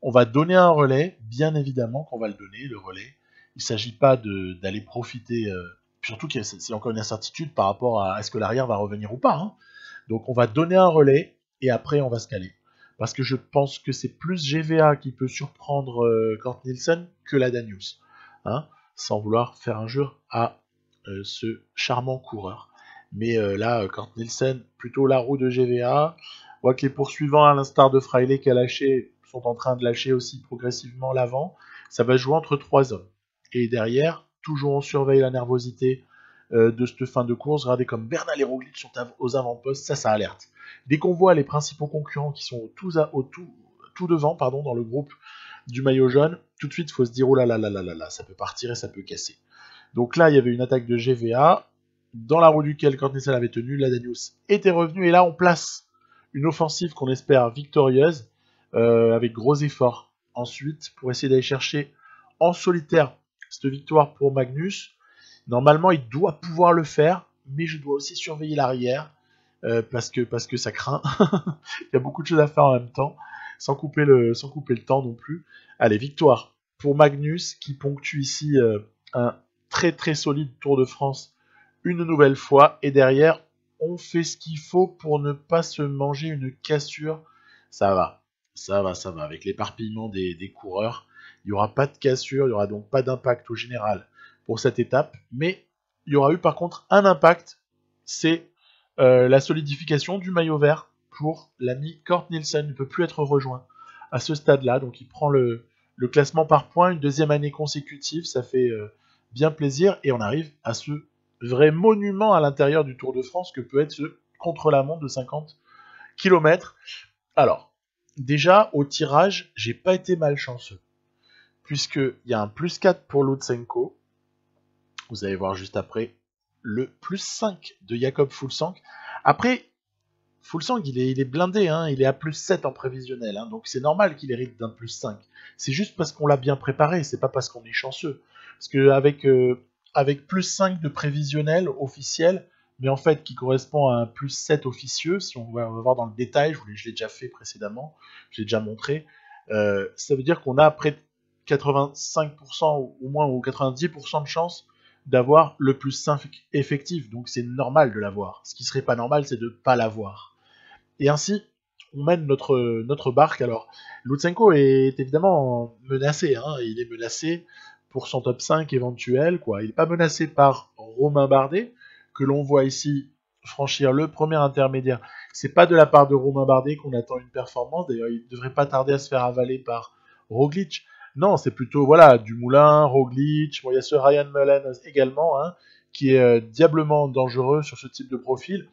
on va donner un relais, bien évidemment qu'on va le donner, le relais. Il ne s'agit pas d'aller profiter, surtout qu'il y a encore une incertitude par rapport à est-ce que l'arrière va revenir ou pas. Hein. Donc on va donner un relais, et après on va se caler. Parce que je pense que c'est plus GVA qui peut surprendre Kort Nielsen que la Danius. Hein, sans vouloir faire injure à ce charmant coureur. Mais là, Kort Nielsen, plutôt la roue de GVA. On voit que les poursuivants, à l'instar de Freiley qui a lâché, sont en train de lâcher aussi progressivement l'avant. Ça va jouer entre 3 hommes. Et derrière, toujours on surveille la nervosité de cette fin de course. Regardez comme Bernal et Roglic sont aux avant-postes, ça alerte. Dès qu'on voit les principaux concurrents qui sont tout devant dans le groupe du maillot jaune, tout de suite il faut se dire oh là là là là là là, ça peut partir et ça peut casser. Donc là il y avait une attaque de GVA, dans la roue duquel Kort Nielsen avait tenu, la Danius était revenue et là on place une offensive qu'on espère victorieuse avec gros efforts. Ensuite pour essayer d'aller chercher en solitaire cette victoire pour Magnus. Normalement il doit pouvoir le faire, mais je dois aussi surveiller l'arrière. Parce que ça craint. Il y a beaucoup de choses à faire en même temps, sans couper le temps non plus. Allez, victoire pour Magnus, qui ponctue ici un très très solide Tour de France une nouvelle fois. Et derrière, on fait ce qu'il faut pour ne pas se manger une cassure. Ça va. Avec l'éparpillement des coureurs, il n'y aura pas de cassure, il n'y aura donc pas d'impact au général pour cette étape. Mais il y aura eu par contre un impact, c'est la solidification du maillot vert pour l'ami Kort Nielsen. Il ne peut plus être rejoint à ce stade-là, donc il prend le classement par points, une deuxième année consécutive, ça fait bien plaisir, et on arrive à ce vrai monument à l'intérieur du Tour de France que peut être ce contre-la-montre de 50 km. Alors, déjà, au tirage, j'ai pas été malchanceux, puisqu'il y a un plus 4 pour Lutsenko, vous allez voir juste après, le plus 5 de Jakob Fuglsang. Après, Fuglsang, il est blindé, hein, il est à plus 7 en prévisionnel, hein, donc c'est normal qu'il hérite d'un plus 5. C'est juste parce qu'on l'a bien préparé, c'est pas parce qu'on est chanceux. Parce qu'avec avec plus 5 de prévisionnel officiel, mais en fait qui correspond à un plus 7 officieux, si on va voir dans le détail, je l'ai déjà fait précédemment, je l'ai déjà montré, ça veut dire qu'on a près de 85% ou moins, ou 90% de chance d'avoir le plus 5 effectif, donc c'est normal de l'avoir. Ce qui serait pas normal, c'est de ne pas l'avoir. Et ainsi, on mène notre barque. Alors, Lutsenko est évidemment menacé, hein, il est menacé pour son top 5 éventuel, quoi. Il n'est pas menacé par Romain Bardet, que l'on voit ici franchir le premier intermédiaire. C'est pas de la part de Romain Bardet qu'on attend une performance, d'ailleurs il ne devrait pas tarder à se faire avaler par Roglic. Non, c'est plutôt voilà Dumoulin, Roglic, bon, il y a ce Ryan Mullen également, hein, qui est diablement dangereux sur ce type de profil.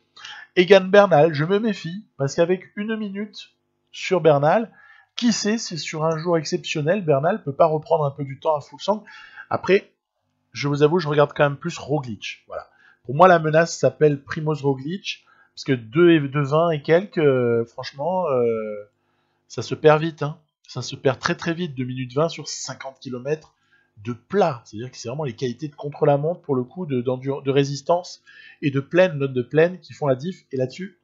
Egan Bernal, je me méfie, parce qu'avec 1 minute sur Bernal, qui sait si sur un jour exceptionnel, Bernal peut pas reprendre un peu du temps à Fuglsang. Après, je vous avoue, je regarde quand même plus Roglic. Voilà. Pour moi, la menace s'appelle Primoz Roglic, parce que 2,20 et quelques, franchement, ça se perd vite. Hein. Ça se perd très très vite, 2 minutes 20 sur 50 km de plat. C'est-à-dire que c'est vraiment les qualités de contre-la-montre, pour le coup, de résistance et de pleine, note de pleine, qui font la diff. Et là-dessus,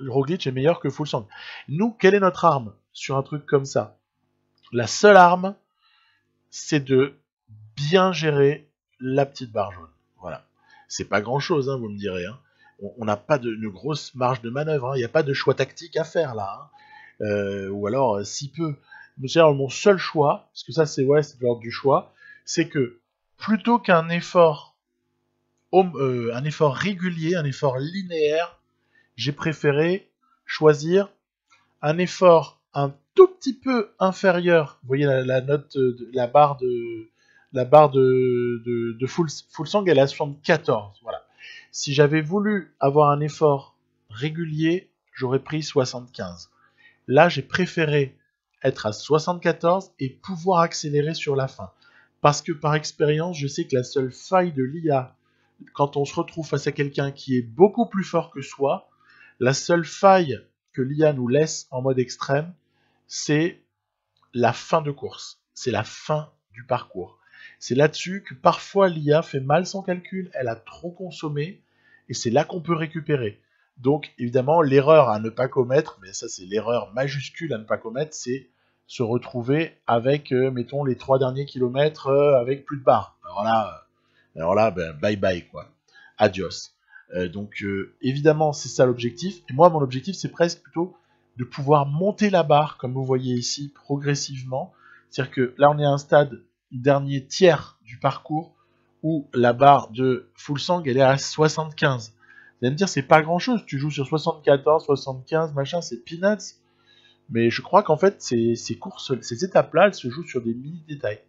Roglic est meilleur que Fuglsang. Nous, quelle est notre arme sur un truc comme ça? La seule arme, c'est de bien gérer la petite barre jaune. Voilà. C'est pas grand-chose, hein, vous me direz. Hein. on n'a pas de grosse marge de manœuvre, il n'y a pas de choix tactique à faire là, ou alors si peu. Mon seul choix, parce que ça c'est de l'ordre du choix, c'est que plutôt qu'un effort, un effort régulier, un effort linéaire, j'ai préféré choisir un effort un tout petit peu inférieur. Vous voyez la note, la barre de Fullsang, elle est à 74. Voilà. Si j'avais voulu avoir un effort régulier, j'aurais pris 75. Là, j'ai préféré être à 74 et pouvoir accélérer sur la fin. Parce que par expérience, je sais que la seule faille de l'IA, quand on se retrouve face à quelqu'un qui est beaucoup plus fort que soi, la seule faille que l'IA nous laisse en mode extrême, c'est la fin de course. C'est la fin du parcours. C'est là-dessus que parfois l'IA fait mal son calcul, elle a trop consommé, et c'est là qu'on peut récupérer. Donc évidemment, l'erreur à ne pas commettre, mais ça c'est l'erreur majuscule à ne pas commettre, c'est se retrouver avec, mettons, les 3 derniers kilomètres avec plus de barres. Alors là ben, bye bye quoi. Adios. Donc évidemment, c'est ça l'objectif. Et moi, mon objectif, c'est presque plutôt de pouvoir monter la barre, comme vous voyez ici, progressivement. C'est-à-dire que là, on est à un stade dernier tiers du parcours où la barre de Fullsang, elle est à 75. Vous allez me dire, c'est pas grand-chose. Tu joues sur 74, 75, machin, c'est peanuts. Mais je crois qu'en fait, ces courses, ces étapes-là, elles se jouent sur des mini-détails.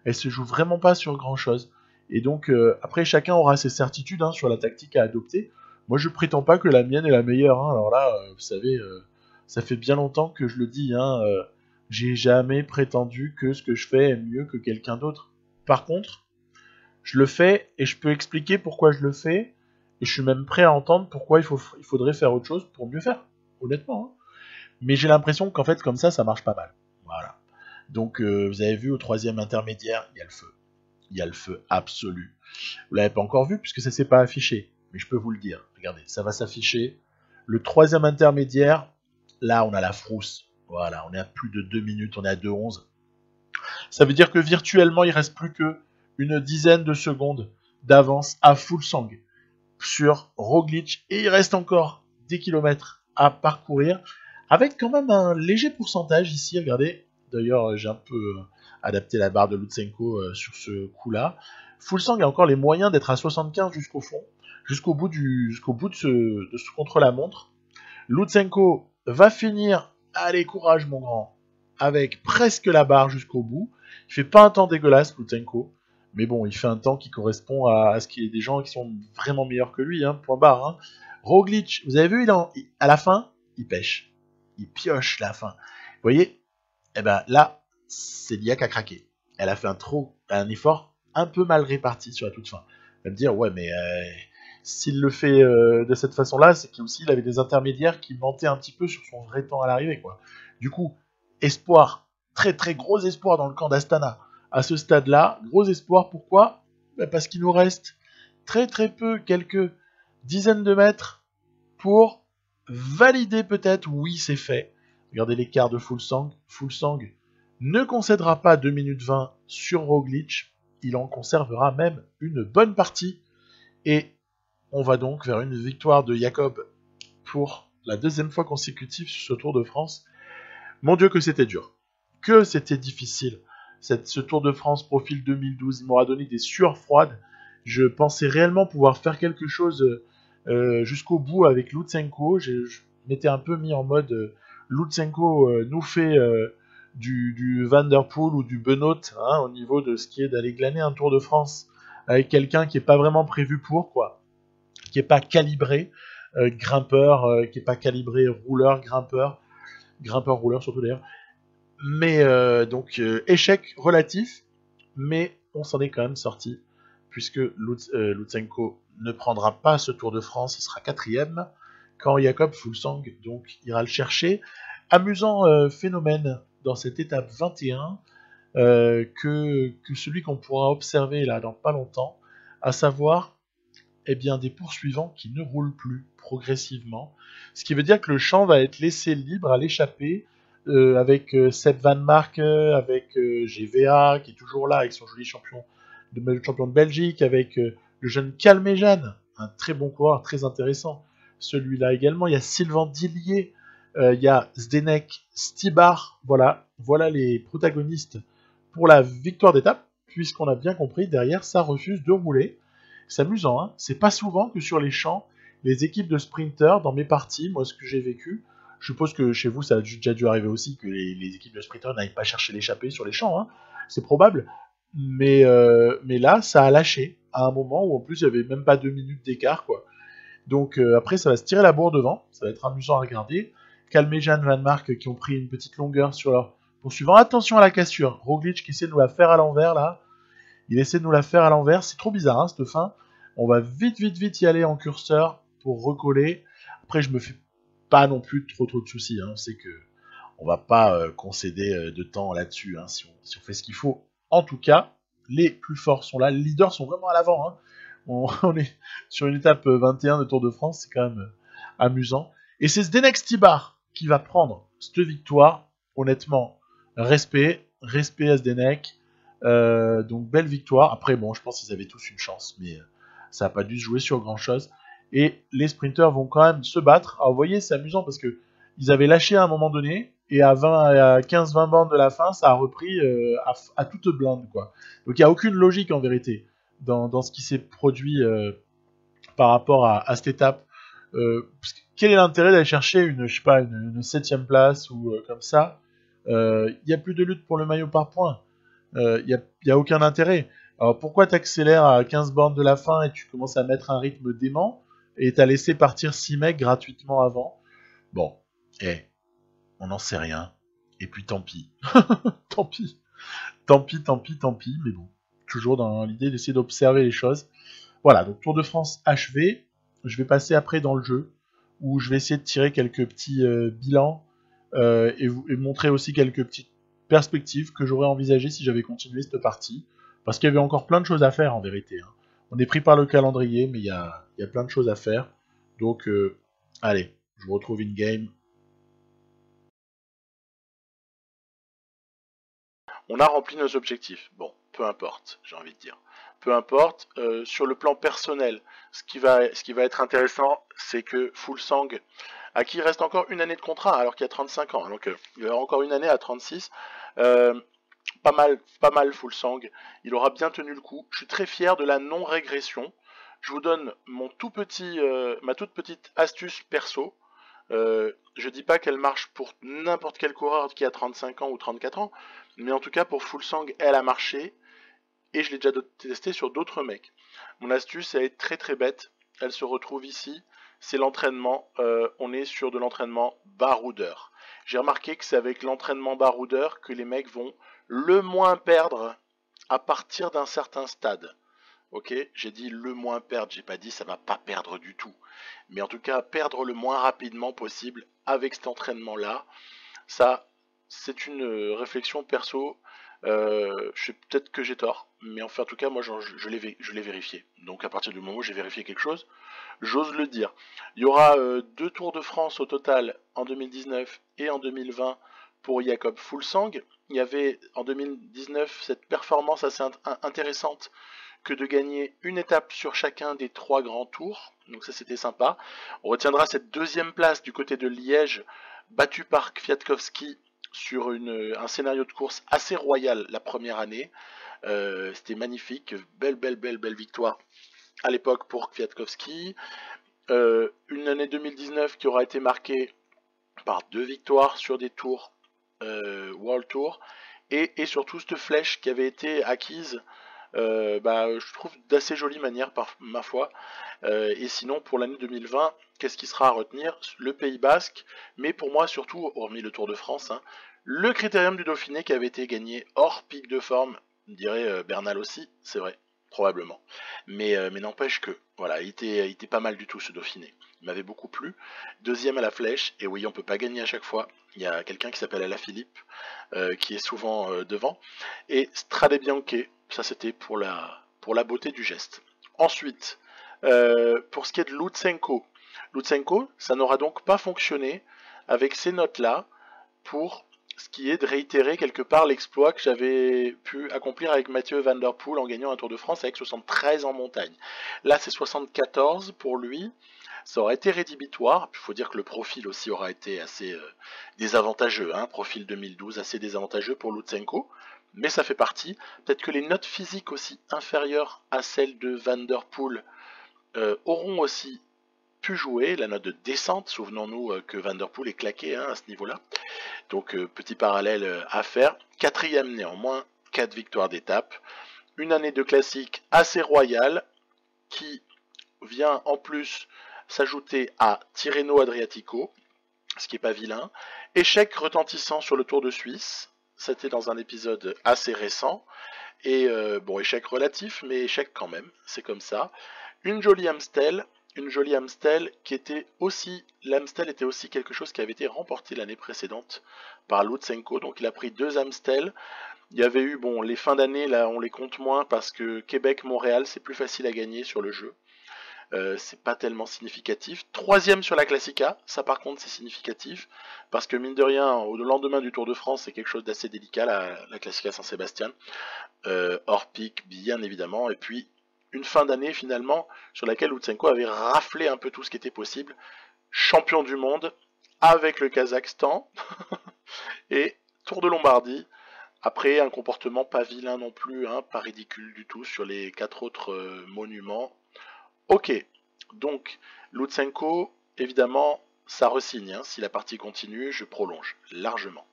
Elles se jouent vraiment pas sur grand-chose. Et donc, après, chacun aura ses certitudes sur la tactique à adopter. Moi, je prétends pas que la mienne est la meilleure. Alors là, vous savez, ça fait bien longtemps que je le dis. J'ai jamais prétendu que ce que je fais est mieux que quelqu'un d'autre. Par contre, je le fais et je peux expliquer pourquoi je le fais. Et je suis même prêt à entendre pourquoi il faudrait faire autre chose pour mieux faire. Honnêtement. Mais j'ai l'impression qu'en fait, comme ça marche pas mal. Voilà. Donc, vous avez vu, au 3e intermédiaire, il y a le feu. Il y a le feu absolu. Vous l'avez pas encore vu puisque ça s'est pas affiché, mais je peux vous le dire. Regardez, ça va s'afficher. Le 3e intermédiaire, là on a la frousse. Voilà, on est à plus de 2 minutes, on est à 2,11. Ça veut dire que virtuellement il reste plus que une dizaine de secondes d'avance à Fullsang sur Roglic et il reste encore des kilomètres à parcourir avec quand même un léger pourcentage ici. Regardez, d'ailleurs j'ai un peu adapté la barre de Lutsenko sur ce coup-là. Fullsang a encore les moyens d'être à 75 jusqu'au fond, jusqu'au bout de ce contre-la-montre. Lutsenko va finir, allez courage mon grand, avec presque la barre jusqu'au bout. Il fait pas un temps dégueulasse Lutsenko, mais bon, il fait un temps qui correspond à ce qu'il y ait des gens qui sont vraiment meilleurs que lui, point barre. Roglic, vous avez vu, à la fin, il pêche. Il pioche la fin. Vous voyez, eh ben là, c'est l'IA qui a craqué. Elle a fait un effort un peu mal réparti sur la toute fin. Elle va me dire, ouais, mais s'il le fait de cette façon-là, c'est qu'il avait des intermédiaires qui mentaient un petit peu sur son vrai temps à l'arrivée, quoi. Du coup, espoir, très très gros espoir dans le camp d'Astana. À ce stade-là, gros espoir, pourquoi ? Parce qu'il nous reste très très peu, quelques dizaines de mètres pour valider peut-être, oui c'est fait. Regardez l'écart de Fullsang. Fullsang ne concédera pas 2 minutes 20 sur Roglic, il en conservera même une bonne partie. Et on va donc vers une victoire de Jacob pour la 2e fois consécutive sur ce Tour de France. Mon Dieu que c'était dur, que c'était difficile. Ce Tour de France profil 2012, il m'aura donné des sueurs froides. Je pensais réellement pouvoir faire quelque chose jusqu'au bout avec Lutsenko. Je m'étais un peu mis en mode Lutsenko nous fait du Van Der Poel ou du Benoît au niveau de ce qui est d'aller glaner un Tour de France avec quelqu'un qui n'est pas vraiment prévu pour, quoi, qui n'est pas calibré grimpeur, qui n'est pas calibré rouleur, grimpeur-rouleur surtout d'ailleurs. Mais donc échec relatif, mais on s'en est quand même sorti, puisque Lutsenko ne prendra pas ce Tour de France, il sera 4e, quand Jacob Fuglsang donc ira le chercher. Amusant phénomène dans cette étape 21, que celui qu'on pourra observer là dans pas longtemps, à savoir des poursuivants qui ne roulent plus progressivement, ce qui veut dire que le champ va être laissé libre à l'échappée, avec Sepp Van Mark, avec GVA qui est toujours là avec son joli champion de Belgique, avec le jeune Calmejean un très bon coureur, très intéressant. Celui-là également, il y a Sylvain Dillier, il y a Zdenek Stibar, voilà les protagonistes pour la victoire d'étape, puisqu'on a bien compris, derrière, ça refuse de rouler. C'est amusant, hein, c'est pas souvent que sur les champs, les équipes de sprinters, dans mes parties, moi ce que j'ai vécu, je suppose que chez vous ça a déjà dû arriver aussi, que les équipes de sprinters n'aillent pas chercher l'échappée sur les champs, hein, c'est probable, mais là ça a lâché, à un moment où en plus il n'y avait même pas 2 minutes d'écart, quoi. Donc après ça va se tirer la bourre devant, ça va être amusant à regarder. Calmejean, Van Mark qui ont pris une petite longueur sur leur poursuivant. Attention à la cassure, Roglic qui essaie de nous la faire à l'envers là. Il essaie de nous la faire à l'envers, c'est trop bizarre hein, cette fin. On va vite y aller en curseur pour recoller. Après je me fais pas non plus trop de soucis, hein. C'est que on va pas concéder de temps là-dessus hein, si on fait ce qu'il faut. En tout cas, les plus forts sont là, les leaders sont vraiment à l'avant. Hein. On est sur une étape 21 de Tour de France, c'est quand même amusant. Et c'est Zdenek Stibar qui va prendre cette victoire. Honnêtement, respect à Zdenek. Donc belle victoire. Après bon, je pense qu'ils avaient tous une chance, mais ça n'a pas dû se jouer sur grand chose. Et les sprinters vont quand même se battre. Alors vous voyez, c'est amusant parce que ils avaient lâché à un moment donné, et à 15-20 bandes de la fin, ça a repris à toute blinde, quoi. Donc il n'y a aucune logique en vérité dans ce qui s'est produit par rapport à cette étape. Quel est l'intérêt d'aller chercher une 7ème place ou comme ça? Il n'y a plus de lutte pour le maillot par points. Il n'y a aucun intérêt. Alors pourquoi t'accélères à 15 bornes de la fin et tu commences à mettre un rythme dément et t'as laissé partir 6 mecs gratuitement avant? Bon, on n'en sait rien. Et puis tant pis. tant pis, mais bon. Toujours dans l'idée d'essayer d'observer les choses. Voilà, donc Tour de France achevé. Je vais passer après dans le jeu, où je vais essayer de tirer quelques petits bilans et montrer aussi quelques petites perspectives que j'aurais envisagées si j'avais continué cette partie. Parce qu'il y avait encore plein de choses à faire en vérité. Hein. On est pris par le calendrier, mais il y a plein de choses à faire. Donc, allez, je vous retrouve in-game. On a rempli nos objectifs. Bon, peu importe, j'ai envie de dire. Peu importe. Sur le plan personnel, ce qui va être intéressant, c'est que Fuglsang, à qui il reste encore une année de contrat, alors qu'il a 35 ans, donc il va avoir encore une année à 36. Pas mal Fuglsang. Il aura bien tenu le coup. Je suis très fier de la non-régression. Je vous donne ma toute petite astuce perso. Je dis pas qu'elle marche pour n'importe quel coureur qui a 35 ans ou 34 ans, mais en tout cas pour Fuglsang, elle a marché, et je l'ai déjà testé sur d'autres mecs. Mon astuce, elle est très bête, elle se retrouve ici, c'est l'entraînement, on est sur de l'entraînement baroudeur. J'ai remarqué que c'est avec l'entraînement baroudeur que les mecs vont le moins perdre à partir d'un certain stade. Ok, j'ai dit le moins perdre, j'ai pas dit ça va pas perdre du tout. Mais en tout cas, perdre le moins rapidement possible avec cet entraînement-là. Ça, c'est une réflexion perso. Je sais peut-être que j'ai tort, mais enfin, en tout cas, moi, je l'ai vérifié. Donc, à partir du moment où j'ai vérifié quelque chose, j'ose le dire. Il y aura 2 Tours de France au total en 2019 et en 2020 pour Jakob Fuglsang. Il y avait en 2019 cette performance assez intéressante que de gagner une étape sur chacun des 3 grands tours. Donc ça, c'était sympa. On retiendra cette 2e place du côté de Liège, battue par Kwiatkowski sur un scénario de course assez royal la première année. C'était magnifique, belle victoire à l'époque pour Kwiatkowski. Une année 2019 qui aura été marquée par 2 victoires sur des tours World Tour, et surtout cette flèche qui avait été acquise je trouve d'assez jolie manière par ma foi. Et sinon pour l'année 2020, qu'est-ce qui sera à retenir? Le Pays Basque, mais pour moi surtout, hormis le Tour de France, hein, le Critérium du Dauphiné qui avait été gagné hors pic de forme, dirait Bernal aussi, c'est vrai, probablement. Mais n'empêche que, voilà, il était pas mal du tout ce Dauphiné. Il m'avait beaucoup plu. 2e à la flèche, et oui, on peut pas gagner à chaque fois. Il y a quelqu'un qui s'appelle Alaphilippe, qui est souvent devant. Et Strade Bianche, ça c'était pour la beauté du geste. Ensuite, pour ce qui est de Lutsenko, ça n'aura donc pas fonctionné avec ces notes-là pour ce qui est de réitérer quelque part l'exploit que j'avais pu accomplir avec Mathieu Van Der Poel en gagnant un Tour de France avec 73 en montagne. Là, c'est 74 pour lui. Ça aurait été rédhibitoire. Il faut dire que le profil aussi aura été assez désavantageux. Profil 2012 assez désavantageux pour Lutsenko. Mais ça fait partie. Peut-être que les notes physiques aussi inférieures à celles de Van Der Poel auront aussi pu jouer. La note de descente, souvenons-nous que Van Der Poel est claqué à ce niveau-là. Donc petit parallèle à faire. 4e néanmoins, 4 victoires d'étape. Une année de classique assez royale qui vient en plus s'ajouter à Tirreno Adriatico, ce qui n'est pas vilain. Échec retentissant sur le Tour de Suisse. C'était dans un épisode assez récent. Et échec relatif, mais échec quand même. C'est comme ça. Une jolie Amstel qui était aussi, l'Amstel était aussi quelque chose qui avait été remporté l'année précédente par Lutsenko, donc il a pris 2 Amstel. Il y avait eu, les fins d'année, là on les compte moins parce que Québec-Montréal c'est plus facile à gagner sur le jeu. C'est pas tellement significatif. 3e sur la Classica, ça par contre c'est significatif, parce que mine de rien, au lendemain du Tour de France, c'est quelque chose d'assez délicat, la Classica Saint-Sébastien, hors pic bien évidemment, et puis une fin d'année finalement sur laquelle Lutsenko avait raflé un peu tout ce qui était possible, champion du monde avec le Kazakhstan, et Tour de Lombardie, après un comportement pas vilain non plus, pas ridicule du tout sur les 4 autres monuments. Ok, donc Lutsenko, évidemment, ça resigne. Si la partie continue, je prolonge largement.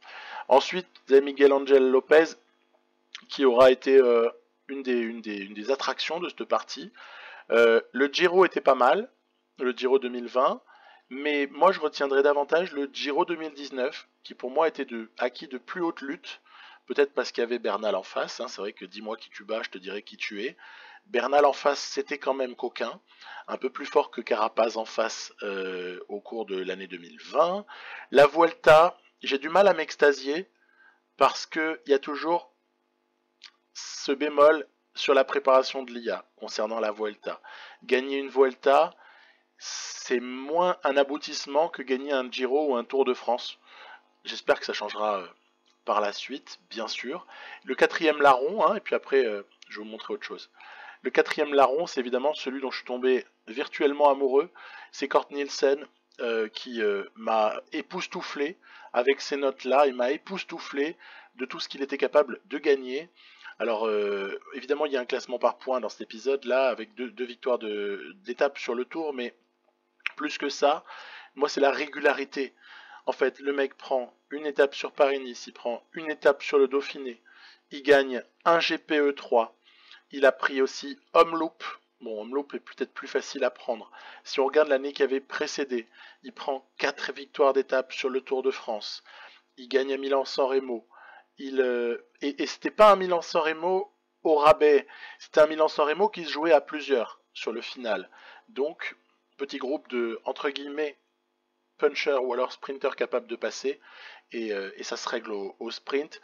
Ensuite, Miguel Angel Lopez, qui aura été une des attractions de cette partie. Le Giro était pas mal, le Giro 2020, mais moi je retiendrai davantage le Giro 2019, qui pour moi était acquis de plus haute lutte. Peut-être parce qu'il y avait Bernal en face, c'est vrai que dis-moi qui tu bats, je te dirai qui tu es. Bernal en face, c'était quand même coquin, un peu plus fort que Carapaz en face au cours de l'année 2020. La Vuelta, j'ai du mal à m'extasier parce qu'il y a toujours ce bémol sur la préparation de l'IA concernant la Vuelta. Gagner une Vuelta, c'est moins un aboutissement que gagner un Giro ou un Tour de France. J'espère que ça changera par la suite, bien sûr. Le 4e larron, et puis après, je vais vous montrer autre chose. Le 4e larron, c'est évidemment celui dont je suis tombé virtuellement amoureux. C'est Kort Nielsen qui m'a époustouflé avec ces notes-là. Il m'a époustouflé de tout ce qu'il était capable de gagner. Alors, évidemment, il y a un classement par points dans cet épisode-là, avec deux victoires d'étape sur le tour, mais plus que ça, moi, c'est la régularité. En fait, le mec prend une étape sur Paris-Nice, il prend une étape sur le Dauphiné, il gagne un GPE 3, il a pris aussi Omloop. Bon, Omloop est peut-être plus facile à prendre. Si on regarde l'année qui avait précédé, il prend 4 victoires d'étape sur le Tour de France. Il gagne à Milan-San Remo. Et c'était pas un Milan-San Remo au rabais. C'était un Milan-San Remo qui se jouait à plusieurs sur le final. Donc, petit groupe de, entre guillemets, puncher ou alors sprinter capable de passer. Et ça se règle au sprint.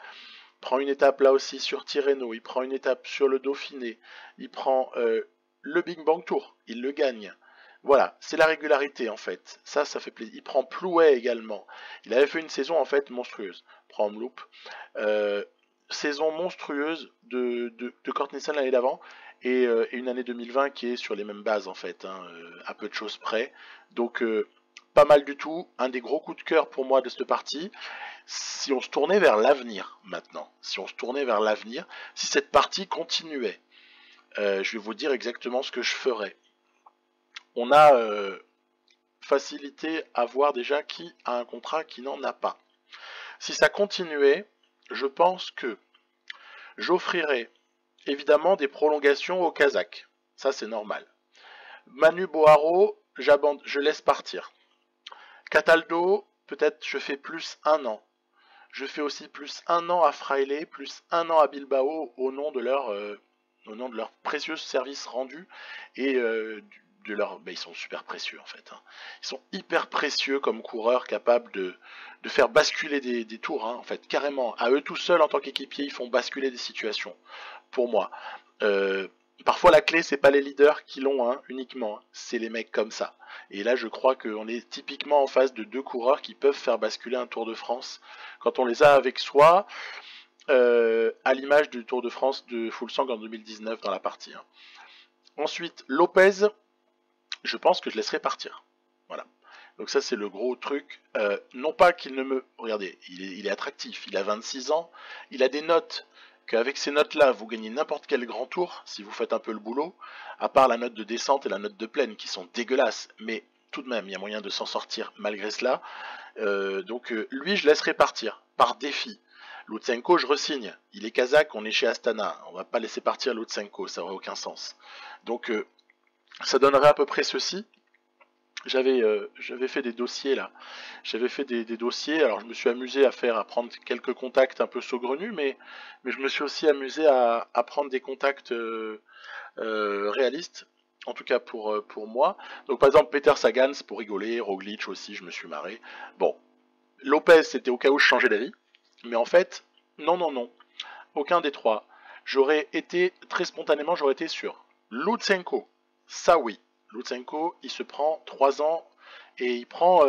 Prend une étape là aussi sur Tirreno, il prend une étape sur le Dauphiné, il prend le Big Bang Tour, il le gagne. Voilà, c'est la régularité en fait. Ça fait plaisir. Il prend Plouet également. Il avait fait une saison en fait monstrueuse. Prend Omloop. Saison monstrueuse de Kort Nielsen l'année d'avant et une année 2020 qui est sur les mêmes bases en fait, à peu de choses près. Donc pas mal du tout. Un des gros coups de cœur pour moi de cette partie. Si on se tournait vers l'avenir maintenant, si cette partie continuait, je vais vous dire exactement ce que je ferais. On a facilité à voir déjà qui a un contrat, qui n'en a pas. Si ça continuait, je pense que j'offrirais évidemment des prolongations aux Kazakhs. Ça c'est normal. Manu Boaro, je laisse partir. Cataldo, peut-être je fais plus 1 an. Je fais aussi plus 1 an à Fraile, plus 1 an à Bilbao au nom de leur précieux service rendu et de leur... ils sont super précieux en fait. Ils sont hyper précieux comme coureurs capables de faire basculer des tours. En fait, carrément. À eux tout seuls en tant qu'équipiers, ils font basculer des situations. Pour moi. parfois la clé c'est pas les leaders qui l'ont hein, uniquement, c'est les mecs comme ça. Et là je crois qu'on est typiquement en face de deux coureurs qui peuvent faire basculer un Tour de France quand on les a avec soi, à l'image du Tour de France de Fuglsang en 2019 dans la partie. Hein. Ensuite, Lopez, je pense que je laisserai partir. Voilà. Donc ça c'est le gros truc. Non pas qu'il ne me... Regardez, il est attractif, il a 26 ans, il a des notes, qu'avec ces notes-là, vous gagnez n'importe quel grand tour, si vous faites un peu le boulot, à part la note de descente et la note de plaine, qui sont dégueulasses, mais tout de même, il y a moyen de s'en sortir malgré cela. Donc lui, je laisserai partir, par défi. Lutsenko, je resigne. Il est kazakh, on est chez Astana. On va pas laisser partir Lutsenko, ça aurait aucun sens. Donc ça donnerait à peu près ceci. J'avais fait des dossiers là. J'avais fait des dossiers. Alors je me suis amusé à prendre quelques contacts un peu saugrenus, mais je me suis aussi amusé à prendre des contacts réalistes. En tout cas pour moi. Donc par exemple Peter Sagan, pour rigoler, Roglic aussi, je me suis marré. Bon, Lopez c'était au cas où je changeais d'avis, mais en fait non, aucun des trois. J'aurais été très spontanément, j'aurais été sur Lutsenko. Ça oui. Lutsenko, il se prend 3 ans et il prend,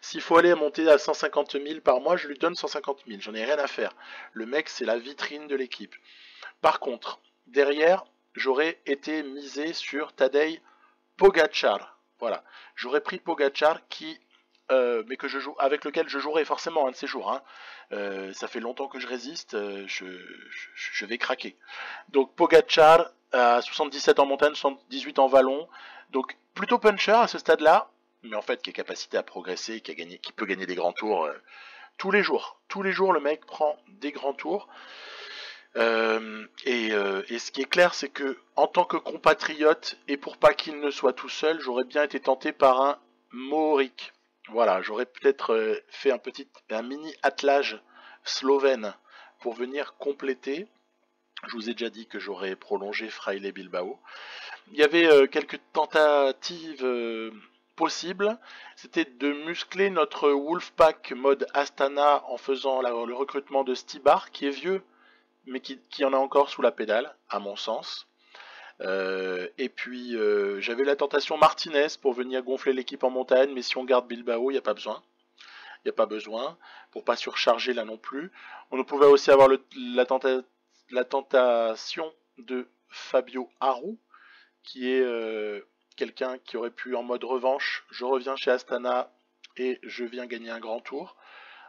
s'il faut aller monter à 150 000 par mois, je lui donne 150 000. J'en ai rien à faire. Le mec, c'est la vitrine de l'équipe. Par contre, derrière, j'aurais été misé sur Tadej Pogacar. Voilà. J'aurais pris Pogacar mais que je joue, avec lequel je jouerai forcément un de ces jours. Hein. Ça fait longtemps que je résiste, je vais craquer. Donc Pogacar à 77 en montagne, 78 en vallon. Donc plutôt puncher à ce stade-là, mais en fait qui a capacité à progresser, qui peut gagner des grands tours tous les jours. Tous les jours, le mec prend des grands tours. Et ce qui est clair, c'est que en tant que compatriote, et pour pas qu'il ne soit tout seul, j'aurais bien été tenté par un Mohoric. Voilà, j'aurais peut-être fait un mini attelage slovène pour venir compléter. Je vous ai déjà dit que j'aurais prolongé Fraile Bilbao. Il y avait quelques tentatives possibles. C'était de muscler notre Wolfpack mode Astana en faisant le recrutement de Stibar, qui est vieux, mais qui en a encore sous la pédale, à mon sens. Et puis j'avais la tentation Martinez pour venir gonfler l'équipe en montagne, mais si on garde Bilbao, il n'y a pas besoin. Il n'y a pas besoin, pour pas surcharger là non plus. On pouvait aussi avoir la tentation de Fabio Aru, qui est quelqu'un qui aurait pu en mode revanche, je reviens chez Astana et je viens gagner un grand tour.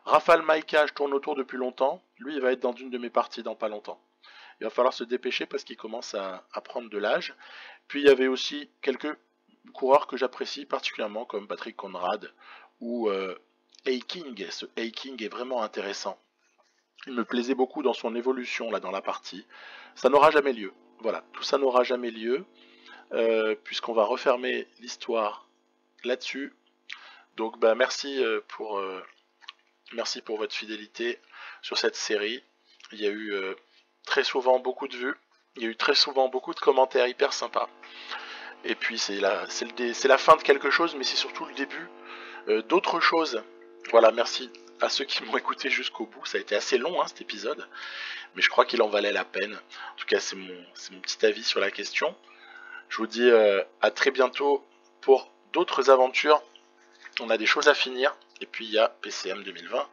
Rafal Maïka, je tourne autour depuis longtemps, lui il va être dans une de mes parties dans pas longtemps. Il va falloir se dépêcher parce qu'il commence à prendre de l'âge. Puis il y avait aussi quelques coureurs que j'apprécie particulièrement comme Patrick Conrad ou Eiking. Ce Eiking est vraiment intéressant. Il me plaisait beaucoup dans son évolution là dans la partie. Ça n'aura jamais lieu. Voilà, tout ça n'aura jamais lieu puisqu'on va refermer l'histoire là-dessus. Donc bah, merci pour votre fidélité sur cette série. Il y a eu très souvent beaucoup de vues. Il y a eu très souvent beaucoup de commentaires hyper sympas. Et puis c'est la fin de quelque chose, mais c'est surtout le début d'autres choses. Voilà, merci à ceux qui m'ont écouté jusqu'au bout. Ça a été assez long hein, cet épisode, mais je crois qu'il en valait la peine. En tout cas, c'est mon petit avis sur la question. Je vous dis à très bientôt pour d'autres aventures. On a des choses à finir. Et puis il y a PCM 2020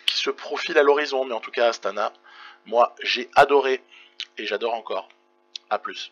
qui se profile à l'horizon. Mais en tout cas, Astana, moi j'ai adoré et j'adore encore. A plus.